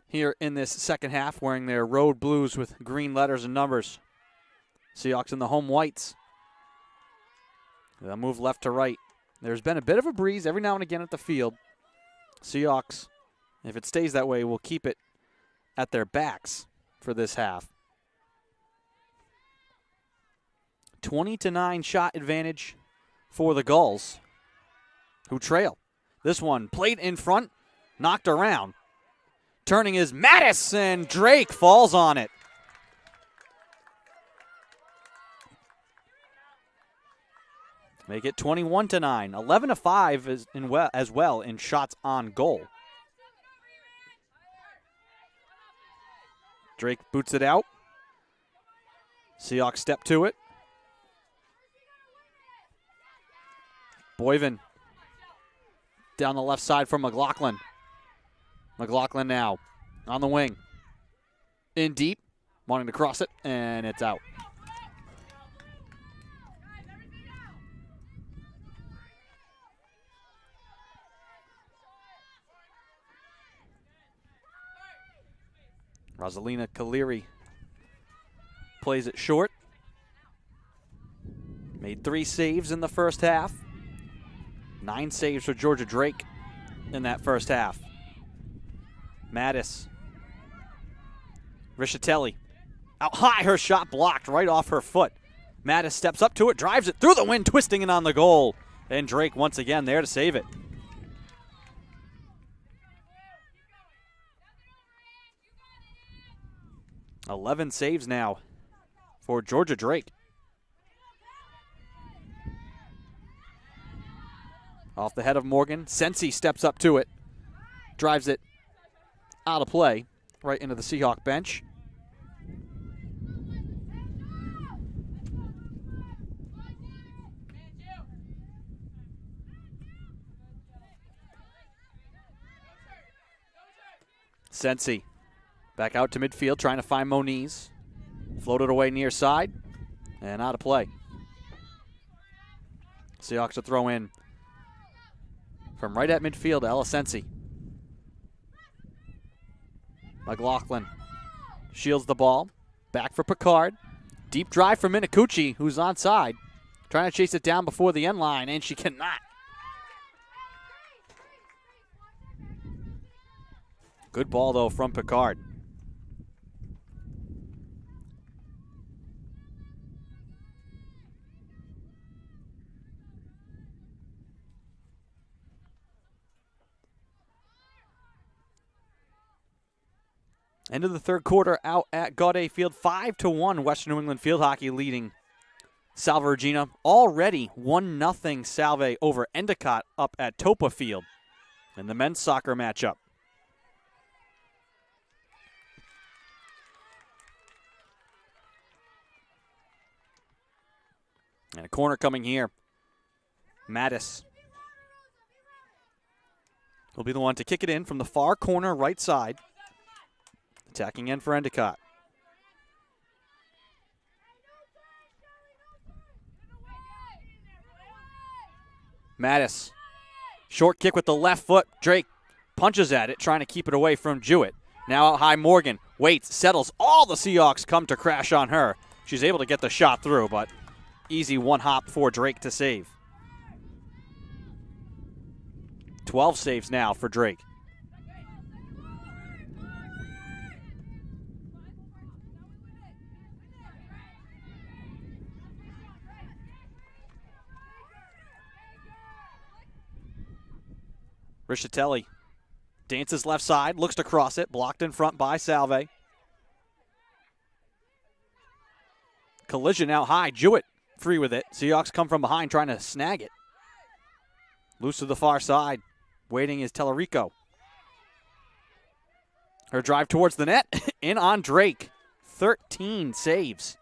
here in this second half, wearing their road blues with green letters and numbers. Seahawks in the home whites. They'll move left to right. There's been a bit of a breeze every now and again at the field. Seahawks, if it stays that way, will keep it at their backs for this half. 20-9 shot advantage for the Gulls, who trail. This one played in front, knocked around. Turning is Mattis, and Drake falls on it. Make it 21-9. 11-5 is as well in shots on goal. Drake boots it out. Seahawks step to it. Boyven down the left side for McLaughlin. McLaughlin now on the wing. In deep, wanting to cross it, and it's out. Rosalina Kaleri plays it short. Made 3 saves in the first half. 9 saves for Georgia Drake in that first half. Mattis. Rishatelli. Out high, her shot blocked right off her foot. Mattis steps up to it, drives it through the wind, twisting it on the goal. And Drake once again there to save it. "11 saves now for Georgia Drake. Off the head of Morgan. Sensi steps up to it. Drives it out of play, right into the Seahawk bench. Sensi back out to midfield, trying to find Moniz. Floated away near side and out of play. Seahawks to throw in from right at midfield, Ella Sensi. McLaughlin shields the ball. Back for Picard. Deep drive for Minicucci, who's onside. Trying to chase it down before the end line, and she cannot. Good ball, though, from Picard. End of the third quarter out at Gaudet Field, 5-1 Western New England Field Hockey leading Salve Regina. Already 1-0 Salve over Endicott up at Topa Field in the men's soccer matchup. And a corner coming here. Mattis will be the one to kick it in from the far corner right side. Attacking end for Endicott. Mattis. Short kick with the left foot. Drake punches at it, trying to keep it away from Jewett. Now out high, Morgan waits, settles. All the Seahawks come to crash on her. She's able to get the shot through, but easy one hop for Drake to save. 12 saves now for Drake. Rischitelli dances left side, looks to cross it, blocked in front by Salve. Collision out high, Jewett free with it. Seahawks come from behind trying to snag it. Loose to the far side, waiting is Tellerico. Her drive towards the net, in on Drake. 13 saves.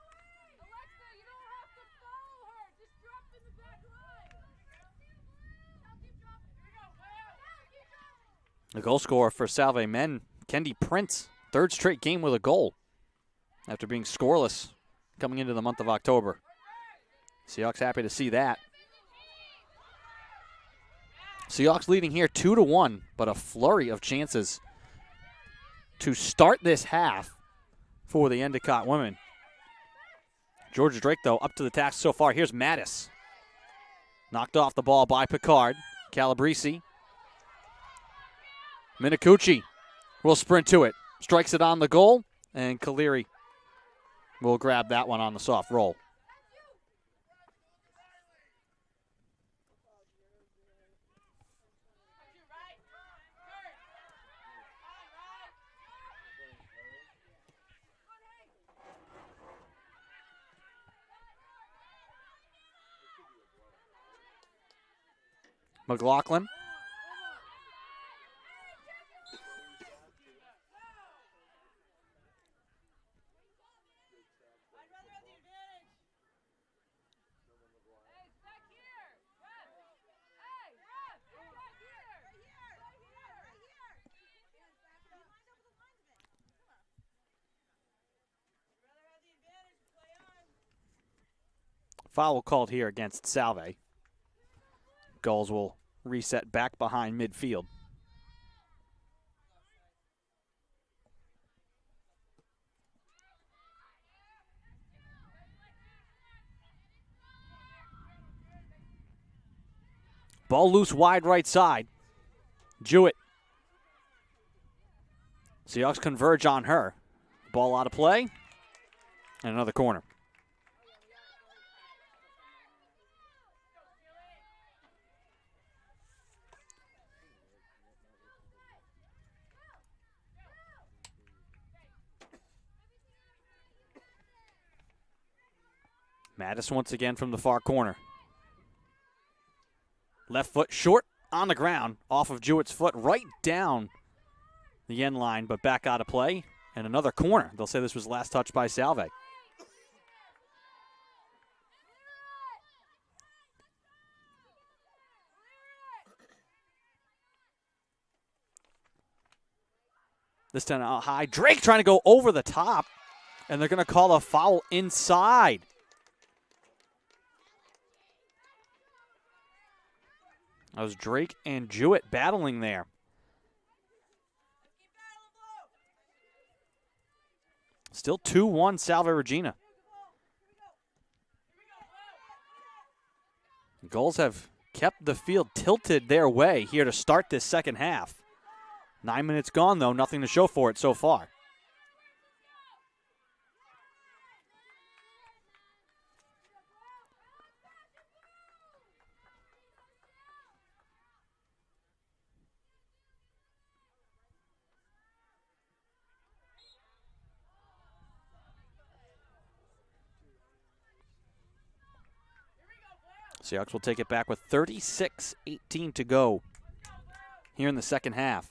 The goal scorer for Salve men, Kendi Prince, third straight game with a goal after being scoreless coming into the month of October. Seahawks happy to see that. Seahawks leading here 2-1, but a flurry of chances to start this half for the Endicott women. Georgia Drake, though, up to the task so far. Here's Mattis. Knocked off the ball by Picard. Calabrese. Minicucci will sprint to it. Strikes it on the goal, and Kaleri will grab that one on the soft roll. McLaughlin. Foul called here against Salve. Gulls will reset back behind midfield. Ball loose wide right side. Jewett. Seahawks converge on her. Ball out of play. And another corner. Mattis once again from the far corner. Left foot short on the ground, off of Jewett's foot, right down the end line, but back out of play. And another corner. They'll say this was last touch by Salve. This time out high. Drake trying to go over the top, and they're going to call a foul inside. That was Drake and Jewett battling there. Still 2-1 Salve Regina. Gulls have kept the field tilted their way here to start this second half. 9 minutes gone, though. Nothing to show for it so far. Seahawks will take it back with 36-18 to go here in the second half.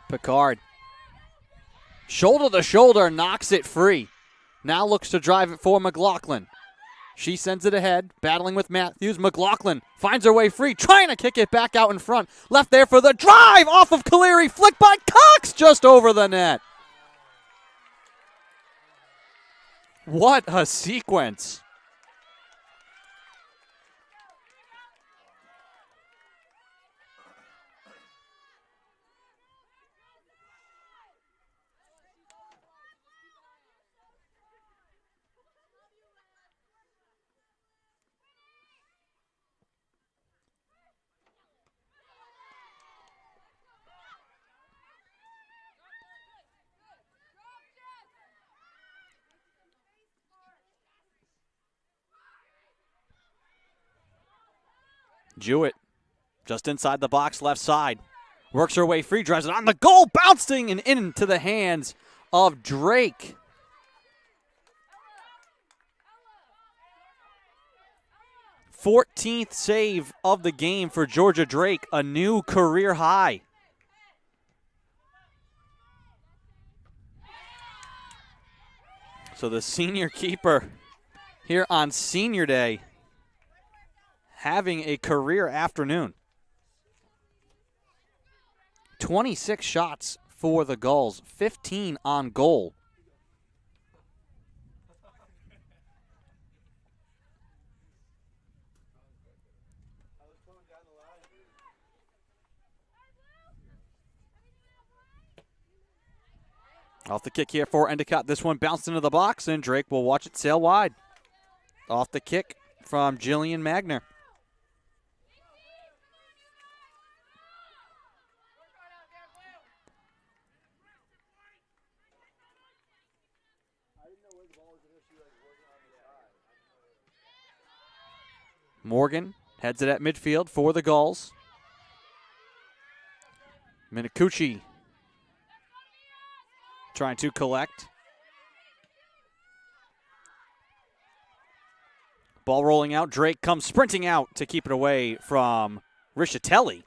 Picard. Shoulder to shoulder, knocks it free. Now looks to drive it for McLaughlin. She sends it ahead, battling with Matthews. McLaughlin finds her way free, trying to kick it back out in front. Left there for the drive off of Caleri. Flicked by Cox just over the net. What a sequence. Jewett, just inside the box, left side. Works her way free, drives it on the goal, bouncing and into the hands of Drake. Fourteenth save of the game for Georgia Drake, a new career high. So the senior keeper here on senior day having a career afternoon. 26 shots for the Gulls, 15 on goal. Off the kick here for Endicott. This one bounced into the box, and Drake will watch it sail wide. Off the kick from Jillian Magner. Morgan heads it at midfield for the Gulls. Minicucci trying to collect. Ball rolling out. Drake comes sprinting out to keep it away from Richatelli.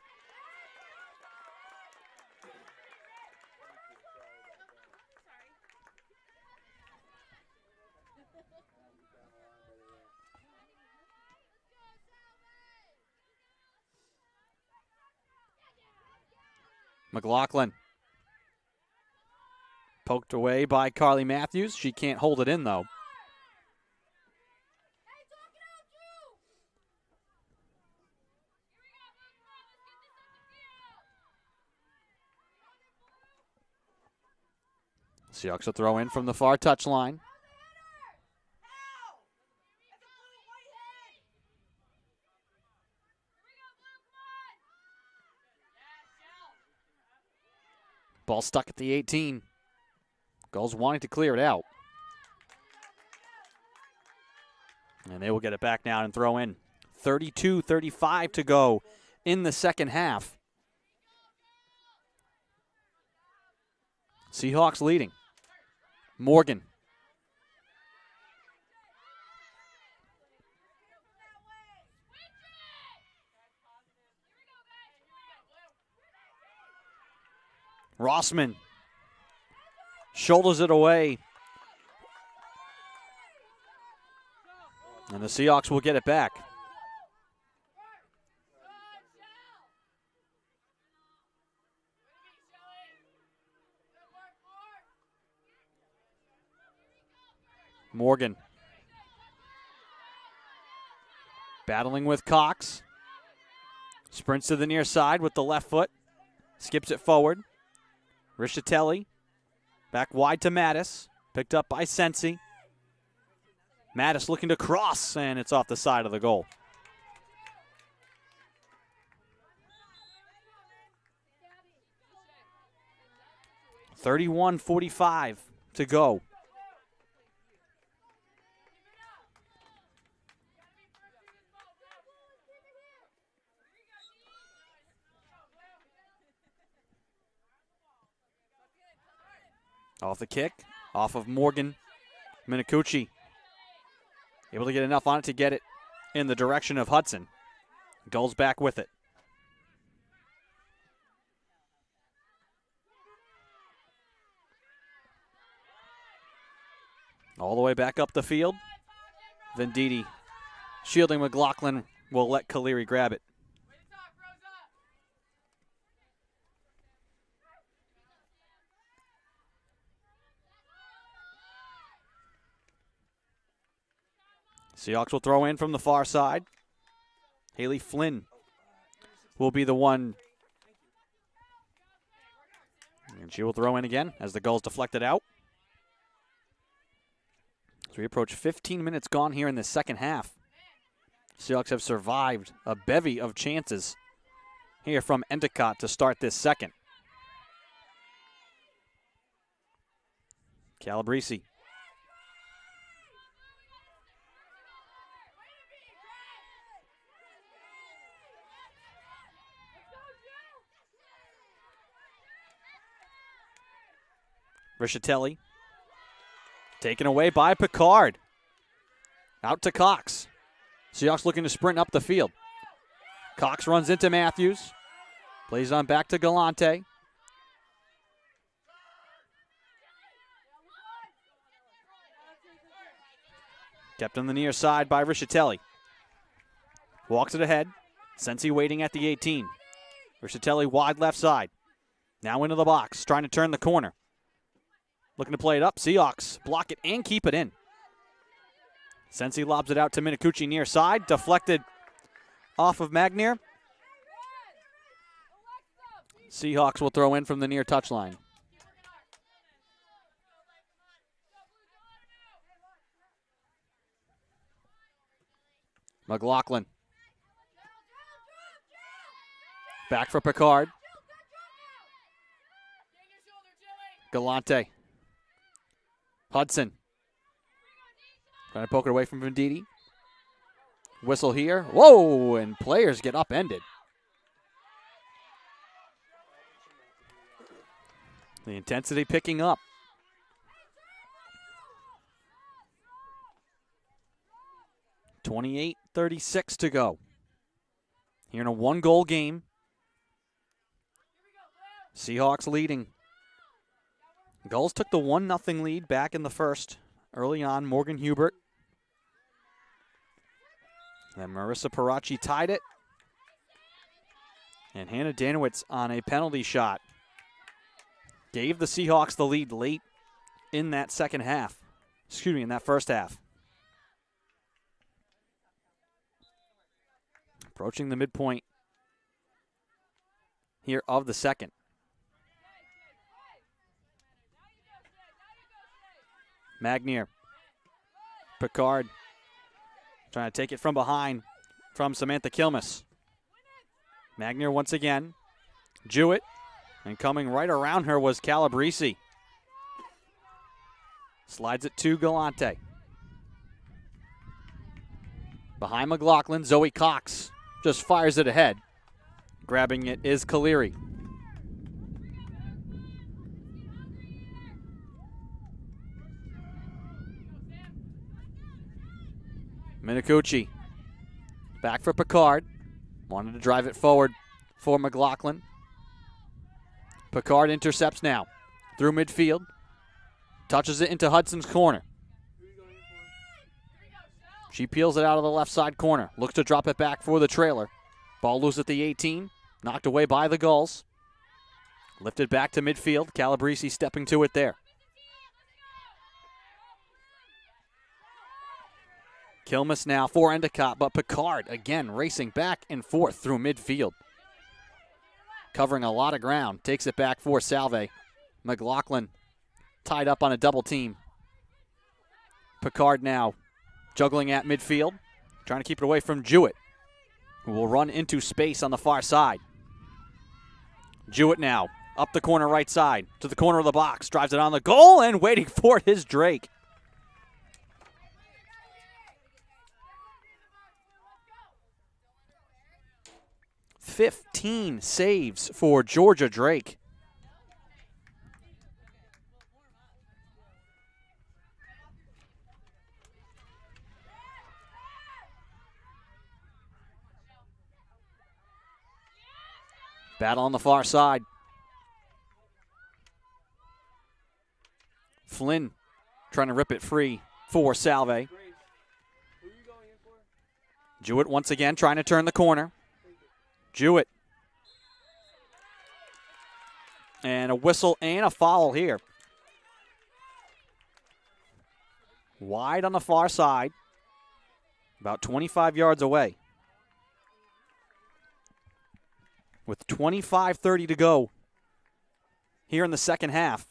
McLaughlin. Poked away by Carly Matthews. She can't hold it in, though. Seahawks will throw in from the far touchline. Ball stuck at the 18. Gulls wanting to clear it out. And they will get it back now and throw in. 32-35 to go in the second half. Seahawks leading. Morgan. Rossman shoulders it away. And the Seahawks will get it back. Morgan. Battling with Cox. Sprints to the near side with the left foot. Skips it forward. Richatelli. Back wide to Mattis. Picked up by Sensi. Mattis looking to cross, and it's off the side of the goal. .31:45 to go. Off the kick, off of Morgan. Minicucci able to get enough on it to get it in the direction of Hudson. Gulls back with it. All the way back up the field. Venditti shielding McLaughlin will let Caleri grab it. Seahawks will throw in from the far side. Haley Flynn will be the one. And she will throw in again as the Gulls deflect it out. As we approach 15 minutes gone here in the second half. Seahawks have survived a bevy of chances here from Endicott to start this second. Calabrese. Richatelli. Taken away by Picard. Out to Cox. Seahawks looking to sprint up the field. Cox runs into Matthews. Plays on back to Galante. Kept on the near side by Richatelli. Walks it ahead. Sensi waiting at the 18. Richatelli wide left side. Now into the box, trying to turn the corner. Looking to play it up. Seahawks block it and keep it in. Sensi lobs it out to Minicucci near side. Deflected off of Magnier. Seahawks will throw in from the near touchline. McLaughlin. Back for Picard. Galante. Hudson. Trying to poke it away from Venditti. Whistle here. Whoa, and players get upended. The intensity picking up. .38:36 to go. Here in a one-goal game. Seahawks leading. Gulls took the 1-0 lead back in the first. Early on, Morgan Hubert. Then Marissa Parachi tied it. And Hannah Danowitz on a penalty shot gave the Seahawks the lead late in that second half. Excuse me, in that first half. Approaching the midpoint here of the second. Magnier. Picard trying to take it from behind from Samantha Kilmes. Magnier once again. Jewett. And coming right around her was Calabrese. Slides it to Galante. Behind McLaughlin, Zoe Cox just fires it ahead. Grabbing it is Caleri. Minicucci. Back for Picard. Wanted to drive it forward for McLaughlin. Picard intercepts now. Through midfield. Touches it into Hudson's corner. She peels it out of the left side corner. Looks to drop it back for the trailer. Ball loose at the 18. Knocked away by the Gulls. Lifted back to midfield. Calabrese stepping to it there. Kilmus now for Endicott, but Picard again racing back and forth through midfield. Covering a lot of ground. Takes it back for Salve. McLaughlin tied up on a double team. Picard now juggling at midfield. Trying to keep it away from Jewett, who will run into space on the far side. Jewett now up the corner right side to the corner of the box. Drives it on the goal and waiting for it is Drake. "15 saves for Georgia Drake. Battle on the far side. Flynn trying to rip it free for Salve. Jewett once again trying to turn the corner. Jewett. And a whistle and a foul here. Wide on the far side. About 25 yards away. With 25:30 to go here in the second half.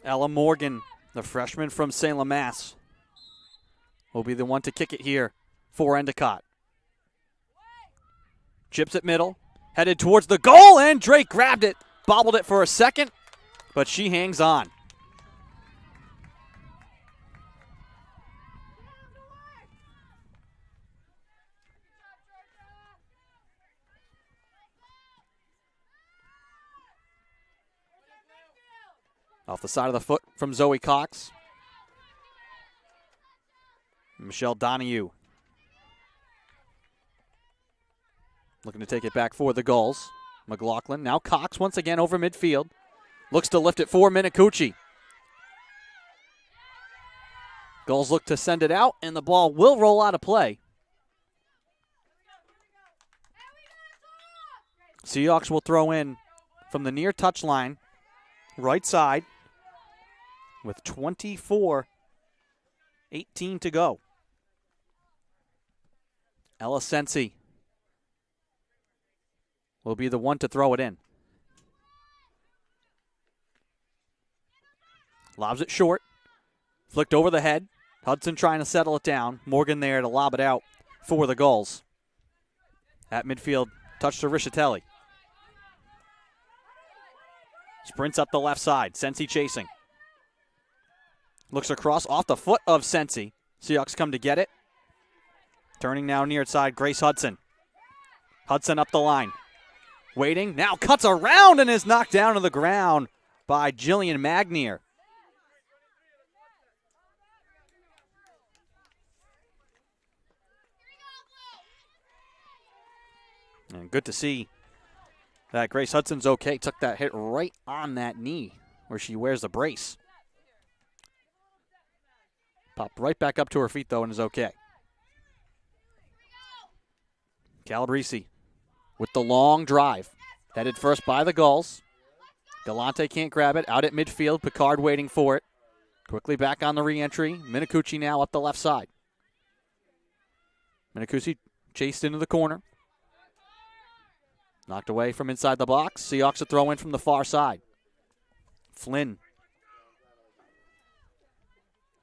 Ella Morgan, the freshman from St. Lamass, will be the one to kick it here for Endicott. Chips at middle, headed towards the goal, and Drake grabbed it, bobbled it for a second, but she hangs on. Off the side of the foot from Zoe Cox. Michelle Donahue looking to take it back for the Gulls. McLaughlin, now Cox once again over midfield. Looks to lift it for Minicucci. Gulls look to send it out, and the ball will roll out of play. Seahawks will throw in from the near touchline, right side, with 24:18 to go. Ella Sensi will be the one to throw it in. Lobs it short. Flicked over the head. Hudson trying to settle it down. Morgan there to lob it out for the Gulls. At midfield, touch to Richatelli. Sprints up the left side. Sensi chasing. Looks across off the foot of Sensi. Seahawks come to get it. Turning now near side, Grace Hudson. Hudson up the line. Waiting, now cuts around and is knocked down to the ground by Jillian Magnier. And good to see that Grace Hudson's okay. Took that hit right on that knee where she wears the brace. Popped right back up to her feet, though, and is okay. Calabrese with the long drive. Headed first by the Gulls. Galante can't grab it. Out at midfield. Picard waiting for it. Quickly back on the re-entry. Minicucci now up the left side. Minicucci chased into the corner. Knocked away from inside the box. Seahawks a throw in from the far side. Flynn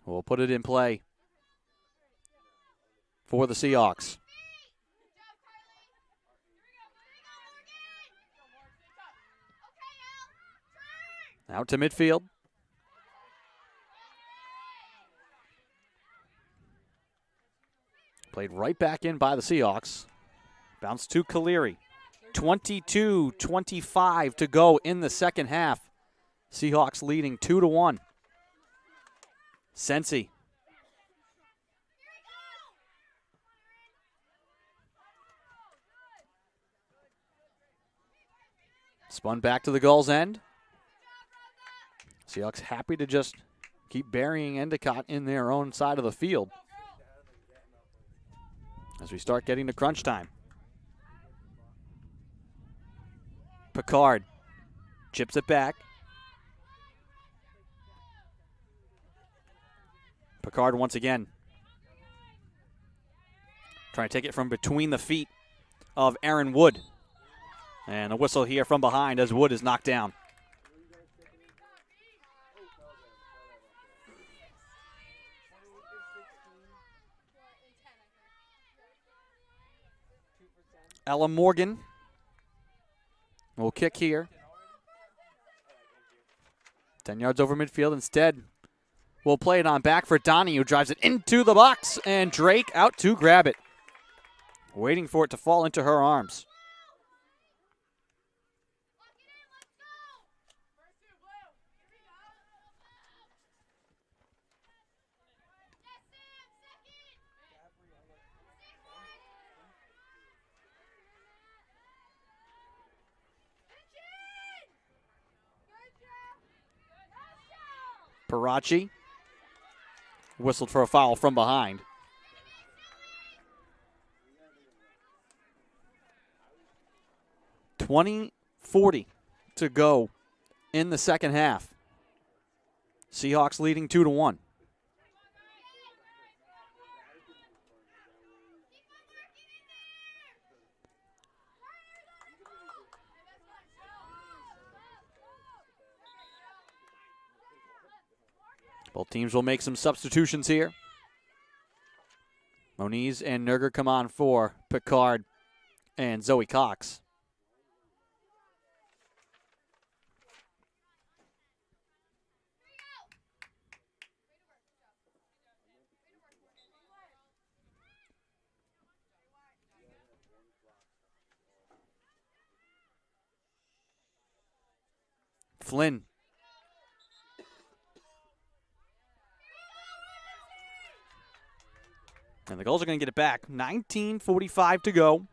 will put it in play for the Seahawks. Out to midfield. Played right back in by the Seahawks. Bounce to Caleri. 22-25 to go in the second half. Seahawks leading 2-1. Sensi. Spun back to the Gulls' end. Seahawks happy to just keep burying Endicott in their own side of the field as we start getting to crunch time. Picard chips it back. Picard once again. Trying to take it from between the feet of Aaron Wood. And a whistle here from behind as Wood is knocked down. Ella Morgan will kick here. 10 yards over midfield. Instead, we'll play it on back for Donnie, who drives it into the box, and Drake out to grab it. Waiting for it to fall into her arms. Parachi whistled for a foul from behind. .40 to go in the second half. Seahawks leading 2-1. Both teams will make some substitutions here. Moniz and Nerger come on for Picard and Zoe Cox. Flynn. And the Gulls are going to get it back. 19:45 to go.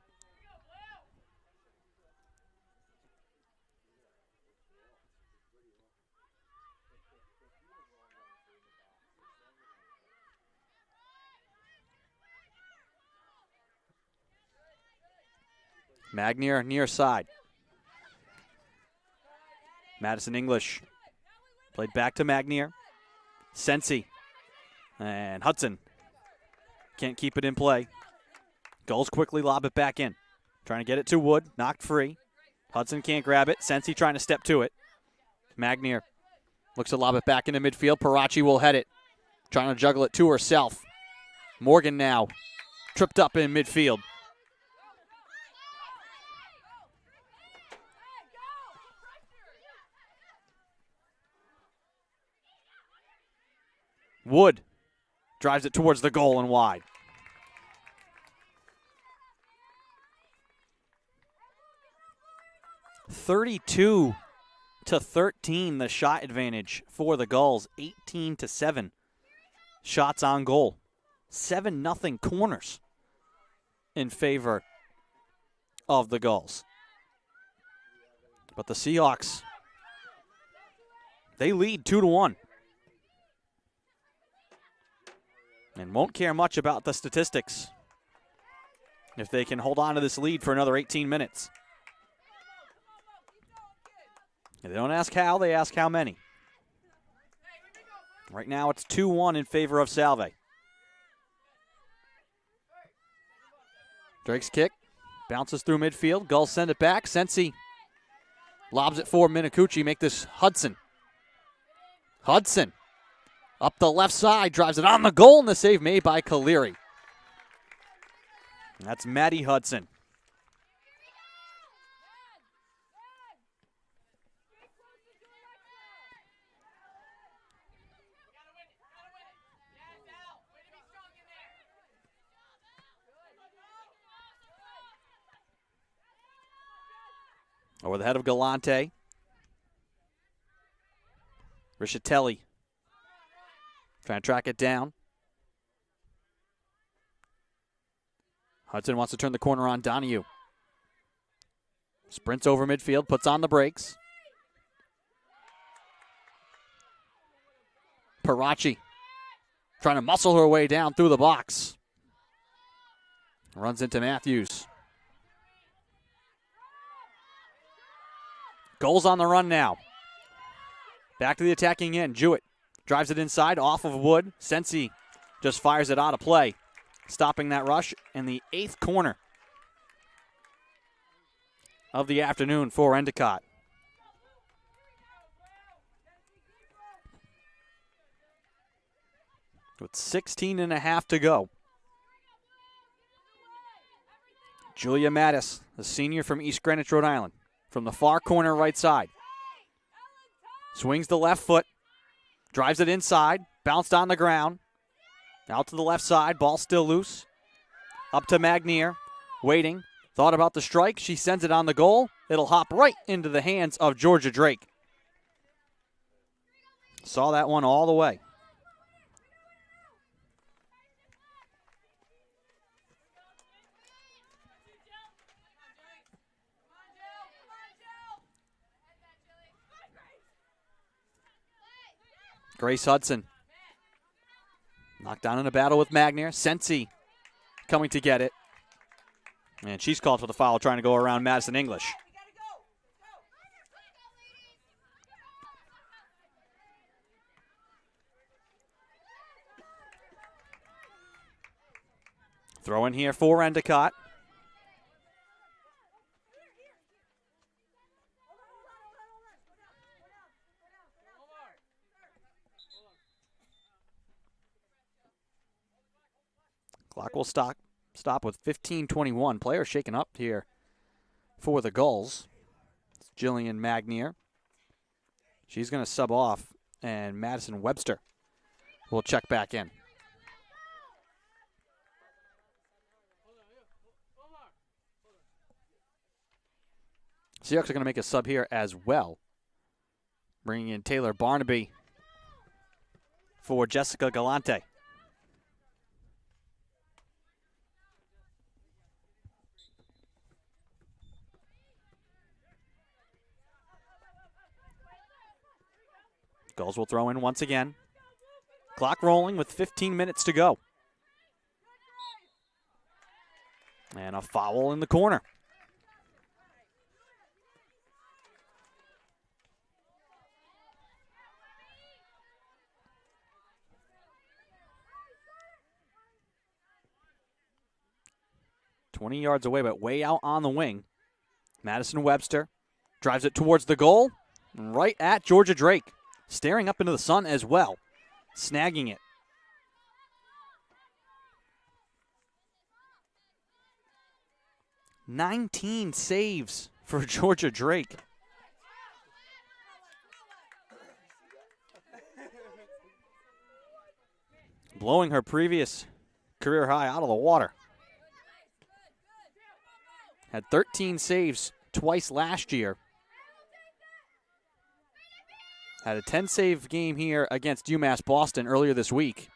Magnier near side. Madison English played back to Magnier. Sensi and Hudson can't keep it in play. Gulls quickly lob it back in. Trying to get it to Wood. Knocked free. Hudson can't grab it. Sensi trying to step to it. Magnier looks to lob it back into midfield. Parachi will head it. Trying to juggle it to herself. Morgan now tripped up in midfield. Wood drives it towards the goal and wide. .32 to 13, the shot advantage for the Gulls. 18-7 shots on goal. 7-0 corners in favor of the Gulls. But the Seahawks, they lead 2-1. And won't care much about the statistics if they can hold on to this lead for another 18 minutes. If they don't ask how, they ask how many. Right now it's 2-1 in favor of Salve. Drake's kick bounces through midfield. Gulls send it back. Sensi lobs it for Minicucci. Make this Hudson. Hudson. Up the left side, drives it on the goal, and the save made by Kaleri. That's Maddie Hudson. Over the head of Galante. Rischitelli. Trying to track it down. Hudson wants to turn the corner on Donahue. Sprints over midfield, puts on the brakes. Parachi trying to muscle her way down through the box. Runs into Matthews. Goals on the run now. Back to the attacking end. Jewett drives it inside, off of Wood. Sensi just fires it out of play, stopping that rush in the 8th corner of the afternoon for Endicott. With 16 and a half to go. Julia Mattis, the senior from East Greenwich, Rhode Island, from the far corner right side. Swings the left foot, drives it inside, bounced on the ground. Out to the left side, ball still loose. Up to Magnier, waiting. Thought about the strike, she sends it on the goal. It'll hop right into the hands of Georgia Drake. Saw that one all the way. Grace Hudson knocked down in a battle with Magnier. Sensi coming to get it. And she's called for the foul, trying to go around Madison English. Throw in here for Endicott. Clock will stop with 15:21. Players shaken up here for the Gulls. It's Jillian Magnier. She's going to sub off, and Madison Webster will check back in. Seahawks are going to make a sub here as well, bringing in Taylor Barnaby for Jessica Galante. Gulls will throw in once again. Clock rolling with 15 minutes to go. And a foul in the corner. "20 yards away, but way out on the wing. Madison Webster drives it towards the goal, right at Georgia Drake. Staring up into the sun as well, snagging it. "19 saves for Georgia Drake. Blowing her previous career high out of the water. Had 13 saves twice last year. Had a 10-save game here against UMass Boston earlier this week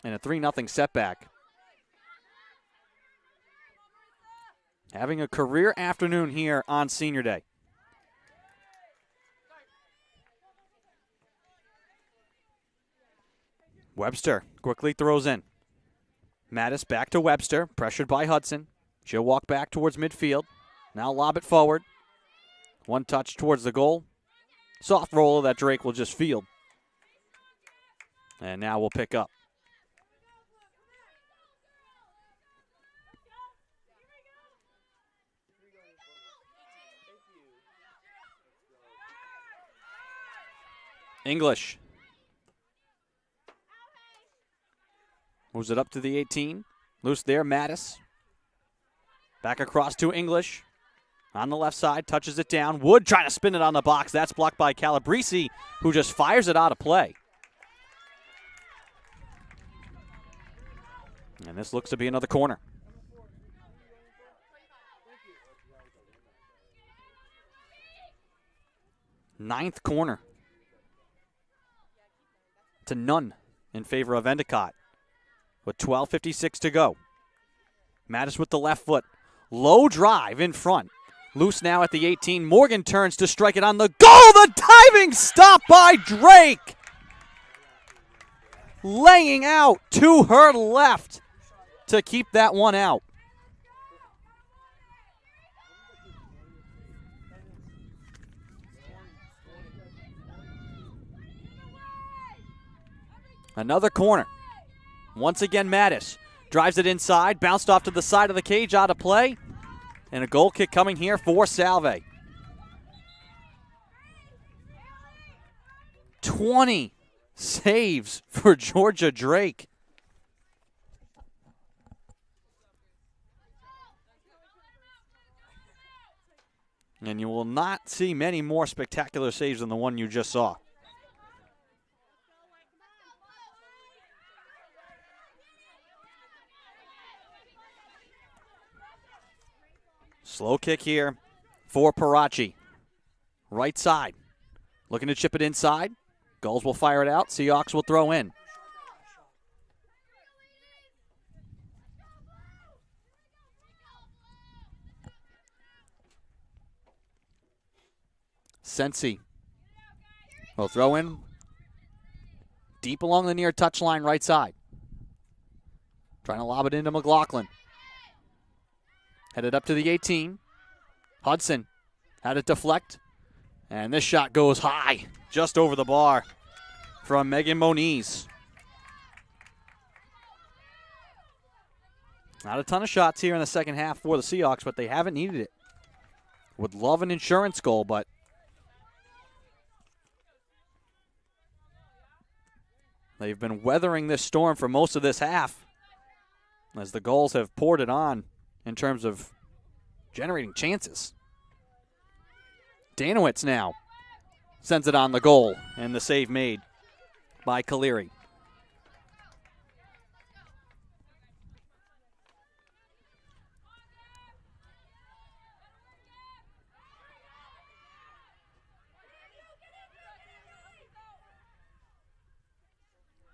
and a 3-0 setback. Having a career afternoon here on Senior Day. Webster quickly throws in. Mattis back to Webster, pressured by Hudson. She'll walk back towards midfield. Now lob it forward. One touch towards the goal. Soft roller that Drake will just field. And now we'll pick up. English. Moves it up to the 18. Loose there, Mattis. Back across to English. On the left side, touches it down. Wood trying to spin it on the box. That's blocked by Calabrese, who just fires it out of play. And this looks to be another corner. Ninth corner. To none in favor of Endicott. With 12:56 to go. Mattis with the left foot. Low drive in front. Loose now at the 18. Morgan turns to strike it on the goal. The diving stop by Drake. Laying out to her left to keep that one out. Another corner. Once again, Mattis drives it inside, bounced off to the side of the cage, out of play. And a goal kick coming here for Salve. 20 saves for Georgia Drake. And you will not see many more spectacular saves than the one you just saw. Slow kick here for Parachi. Right side. Looking to chip it inside. Gulls will fire it out. Seahawks will throw in. Sensi will throw in deep along the near touchline right side. Trying to lob it into McLaughlin. Headed up to the 18. Hudson had it deflect. And this shot goes high, just over the bar from Megan Moniz. Not a ton of shots here in the second half for the Seahawks, but they haven't needed it. Would love an insurance goal, but they've been weathering this storm for most of this half as the goals have poured it on in terms of generating chances. Danowitz now sends it on the goal, and the save made by Caleri.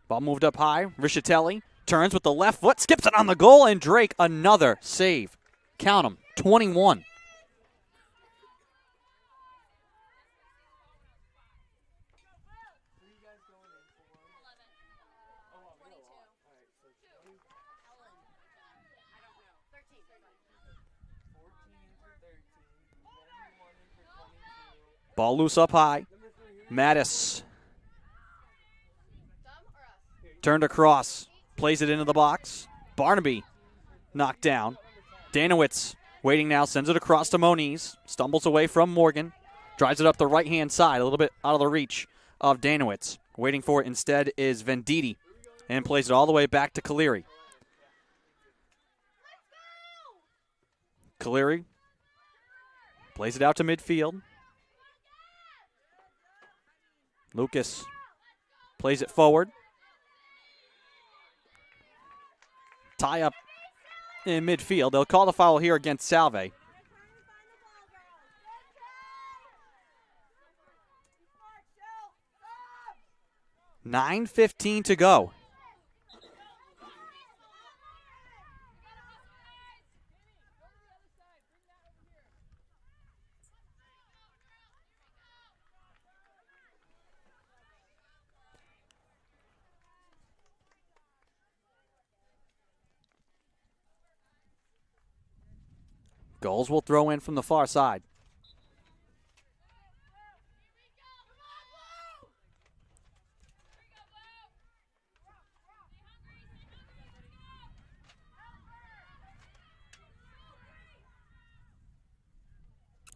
Ball moved up high. Rischitelli turns with the left foot, skips it on the goal, and Drake another save. Count them, 21. Ball loose up high. Mattis turned across, plays it into the box. Barnaby knocked down. Danowitz waiting now, sends it across to Moniz. Stumbles away from Morgan. Drives it up the right-hand side, a little bit out of the reach of Danowitz. Waiting for it instead is Venditti, and plays it all the way back to Caleri. Caleri plays it out to midfield. Lucas plays it forward. Tie up in midfield. They'll call the foul here against Salve. $9:15 to go. Goals will throw in from the far side.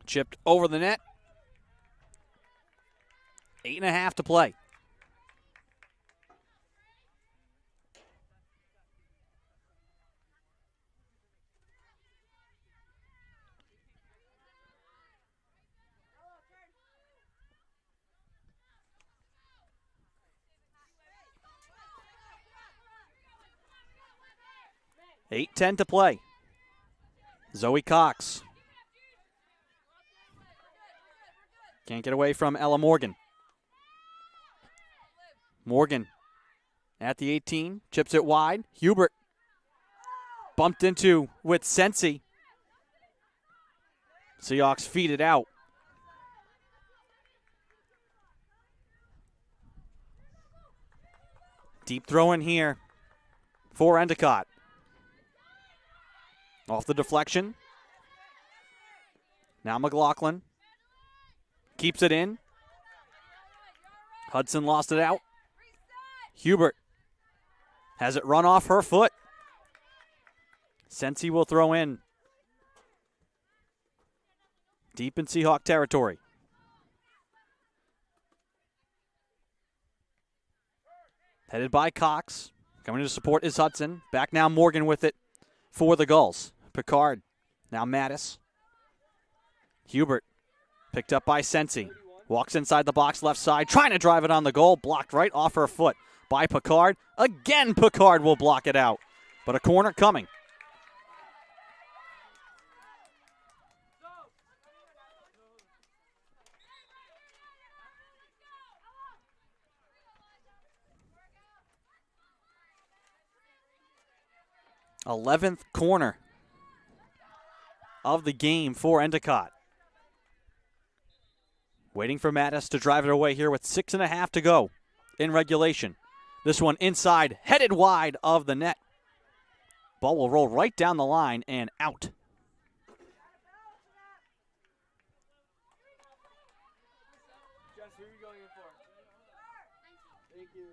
Chipped over the net. 8.5 to play. $8:10 to play. Zoe Cox. Can't get away from Ella Morgan. Morgan at the 18. Chips it wide. Hubert bumped into with Sensi. Seahawks feed it out. Deep throw in here for Endicott. Off the deflection. Now McLaughlin keeps it in. Hudson lost it out. Hubert Has it run off her foot. Sensi will throw in. Deep in Seahawk territory. Headed by Cox. Coming to support is Hudson. Back now Morgan with it for the Gulls. Picard. Now Mattis. Hubert. Picked up by Sensi. Walks inside the box left side. Trying to drive it on the goal. Blocked right off her foot by Picard. Again, Picard will block it out. But a corner coming. th corner of the game for Endicott. Waiting for Mattis to drive it away here with 6.5 to go in regulation. This one inside, headed wide of the net. Ball will roll right down the line and out. Jess, who are you going in for? Thank you.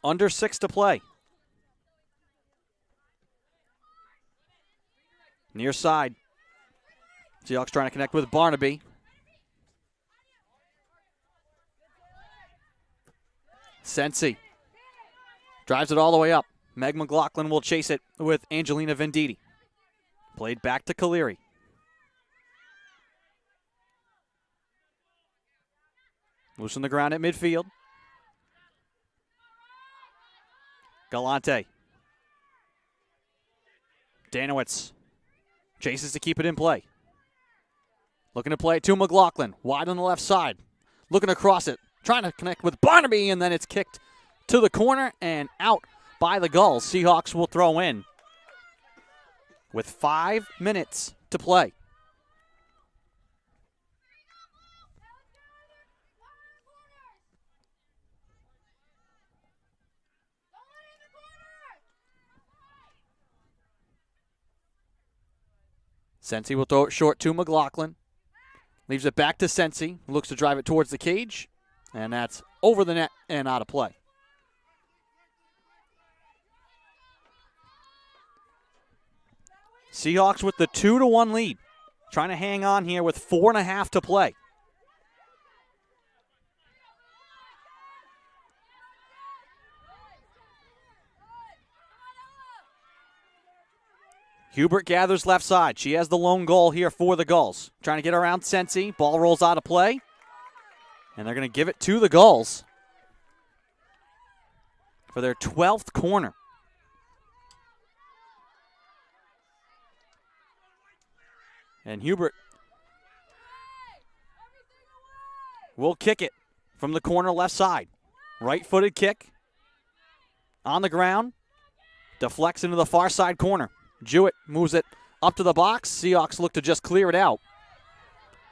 Under 6 to play. Near side. Seahawks trying to connect with Barnaby. Sensi drives it all the way up. Meg McLaughlin will chase it with Angelina Venditti. Played back to Caleri. Loose on the ground at midfield. Galante. Danowitz chases to keep it in play. Looking to play it to McLaughlin. Wide on the left side. Looking across it. Trying to connect with Barnaby, and then it's kicked to the corner and out by the Gulls. Seahawks will throw in with 5 minutes to play. Sensi will throw it short to McLaughlin. Leaves it back to Sensi. Looks to drive it towards the cage. And that's over the net and out of play. Seahawks with the 2-1 lead. Trying to hang on here with 4.5 to play. Hubert gathers left side. She has the lone goal here for the Gulls. Trying to get around Sensi. Ball rolls out of play. And they're going to give it to the Gulls for their 12th corner. And Hubert will kick it from the corner left side. Right-footed kick on the ground. Deflects into the far side corner. Jewett moves it up to the box. Seahawks look to just clear it out.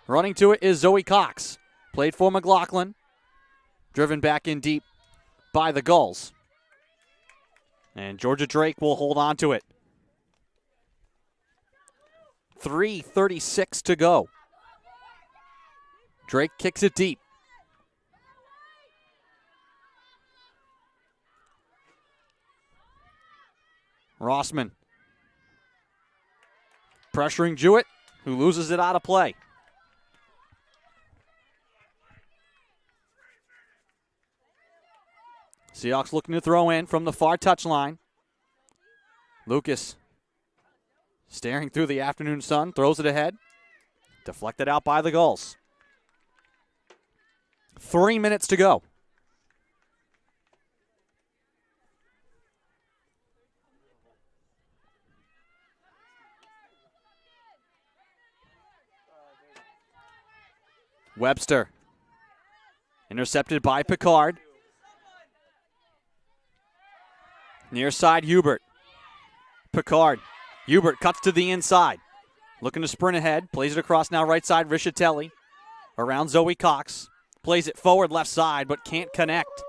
Running to it is Zoe Cox. Played for McLaughlin. Driven back in deep by the Gulls. And Georgia Drake will hold on to it. 3:36 to go. Drake kicks it deep. Rossman pressuring Jewett, who loses it out of play. Seahawks looking to throw in from the far touchline. Lucas staring through the afternoon sun, throws it ahead. Deflected out by the Gulls. 3 minutes to go. Webster. Intercepted by Picard. Near side, Hubert. Picard. Hubert cuts to the inside. Looking to sprint ahead. Plays it across now right side, Richatelli. Around Zoe Cox. Plays it forward left side, but can't connect.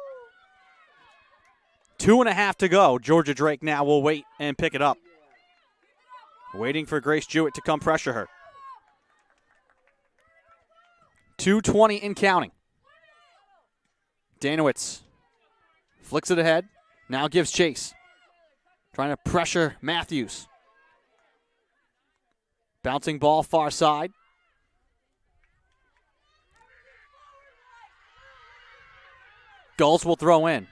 2.5 to go. Georgia Drake now will wait and pick it up. Waiting for Grace Jewett to come pressure her. 2:20 and counting. Danowitz flicks it ahead. Now gives chase. Trying to pressure Matthews. Bouncing ball far side. Gulls will throw in.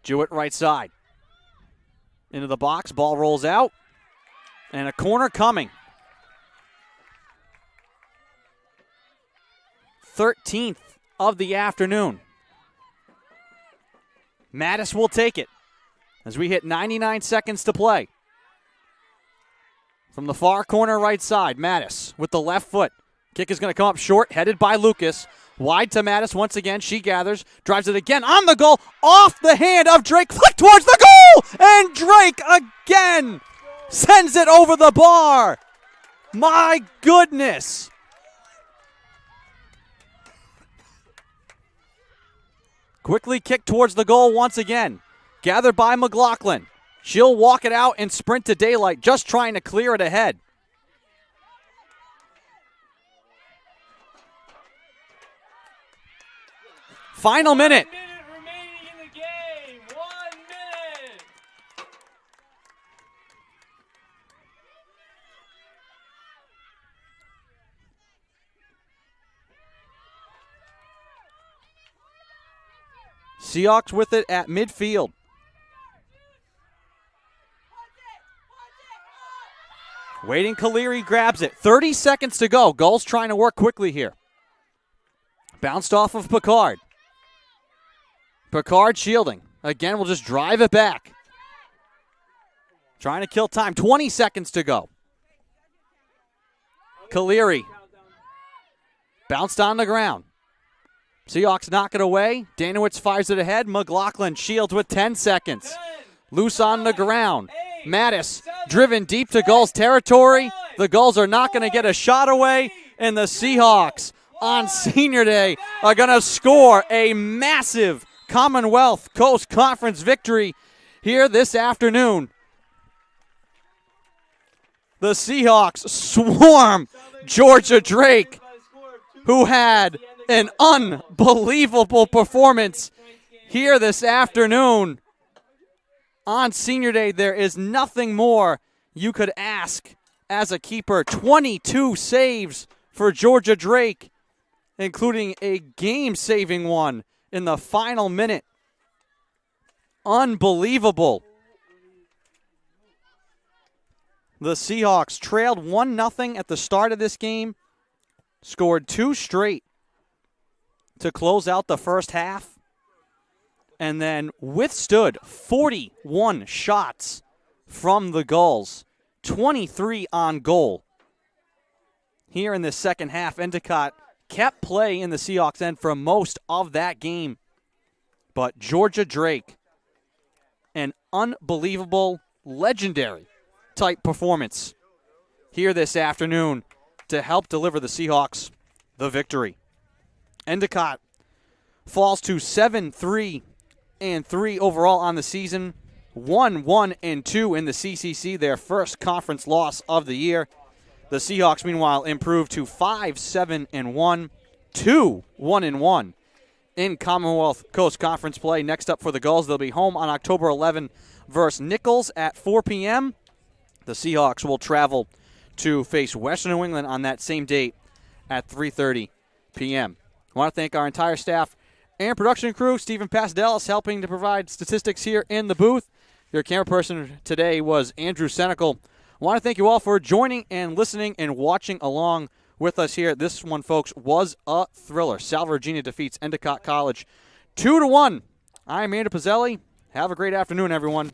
Jewett right side. Into the box. Ball rolls out. And a corner coming. 13th of the afternoon. Mattis will take it as we hit 99 seconds to play. From the far corner right side, Mattis with the left foot. Kick is going to come up short, headed by Lucas. Wide to Mattis once again. She gathers, drives it again on the goal, off the hand of Drake. Flick towards the goal! And Drake again sends it over the bar. My goodness. Quickly kicked towards the goal once again. Gathered by McLaughlin. She'll walk it out and sprint to daylight, just trying to clear it ahead. Final minute. 1 minute remaining in the game. 1 minute. Seahawks with it at midfield. Waiting, Kaleri grabs it. 30 seconds to go. Gulls trying to work quickly here. Bounced off of Picard. Picard shielding. Again, we'll just drive it back. Trying to kill time. 20 seconds to go. Kaleri. Bounced on the ground. Seahawks knock it away. Danowitz fires it ahead. McLaughlin shields with 10 seconds. Loose on the ground. Mattis driven deep to Gulls territory. The Gulls are not going to get a shot away. And the Seahawks on Senior Day are going to score a massive Commonwealth Coast Conference victory here this afternoon. The Seahawks swarm Georgia Drake, who had an unbelievable performance here this afternoon. On Senior Day, there is nothing more you could ask as a keeper. 22 saves for Georgia Drake, including a game-saving one in the final minute. Unbelievable. The Seahawks trailed 1-0 at the start of this game, scored 2 straight to close out the first half, and then withstood 41 shots from the Gulls, 23 on goal. Here in the second half, Endicott kept play in the Seahawks end for most of that game. But Georgia Drake, an unbelievable, legendary type performance here this afternoon to help deliver the Seahawks the victory. Endicott falls to 7-3-3 overall on the season. 1-1-2 in the CCC, their first conference loss of the year. The Seahawks, meanwhile, improved to 5-7-1, 2-1-1 in Commonwealth Coast Conference play. Next up for the Gulls, they'll be home on October 11 versus Nichols at 4 p.m. The Seahawks will travel to face Western New England on that same date at 3:30 p.m. I want to thank our entire staff and production crew. Stephen Pasdelis helping to provide statistics here in the booth. Your camera person today was Andrew Senecal. I want to thank you all for joining and listening and watching along with us here. This one, folks, was a thriller. Salve Regina defeats Endicott College 2-1. I'm Andrew Pizzelli. Have a great afternoon, everyone.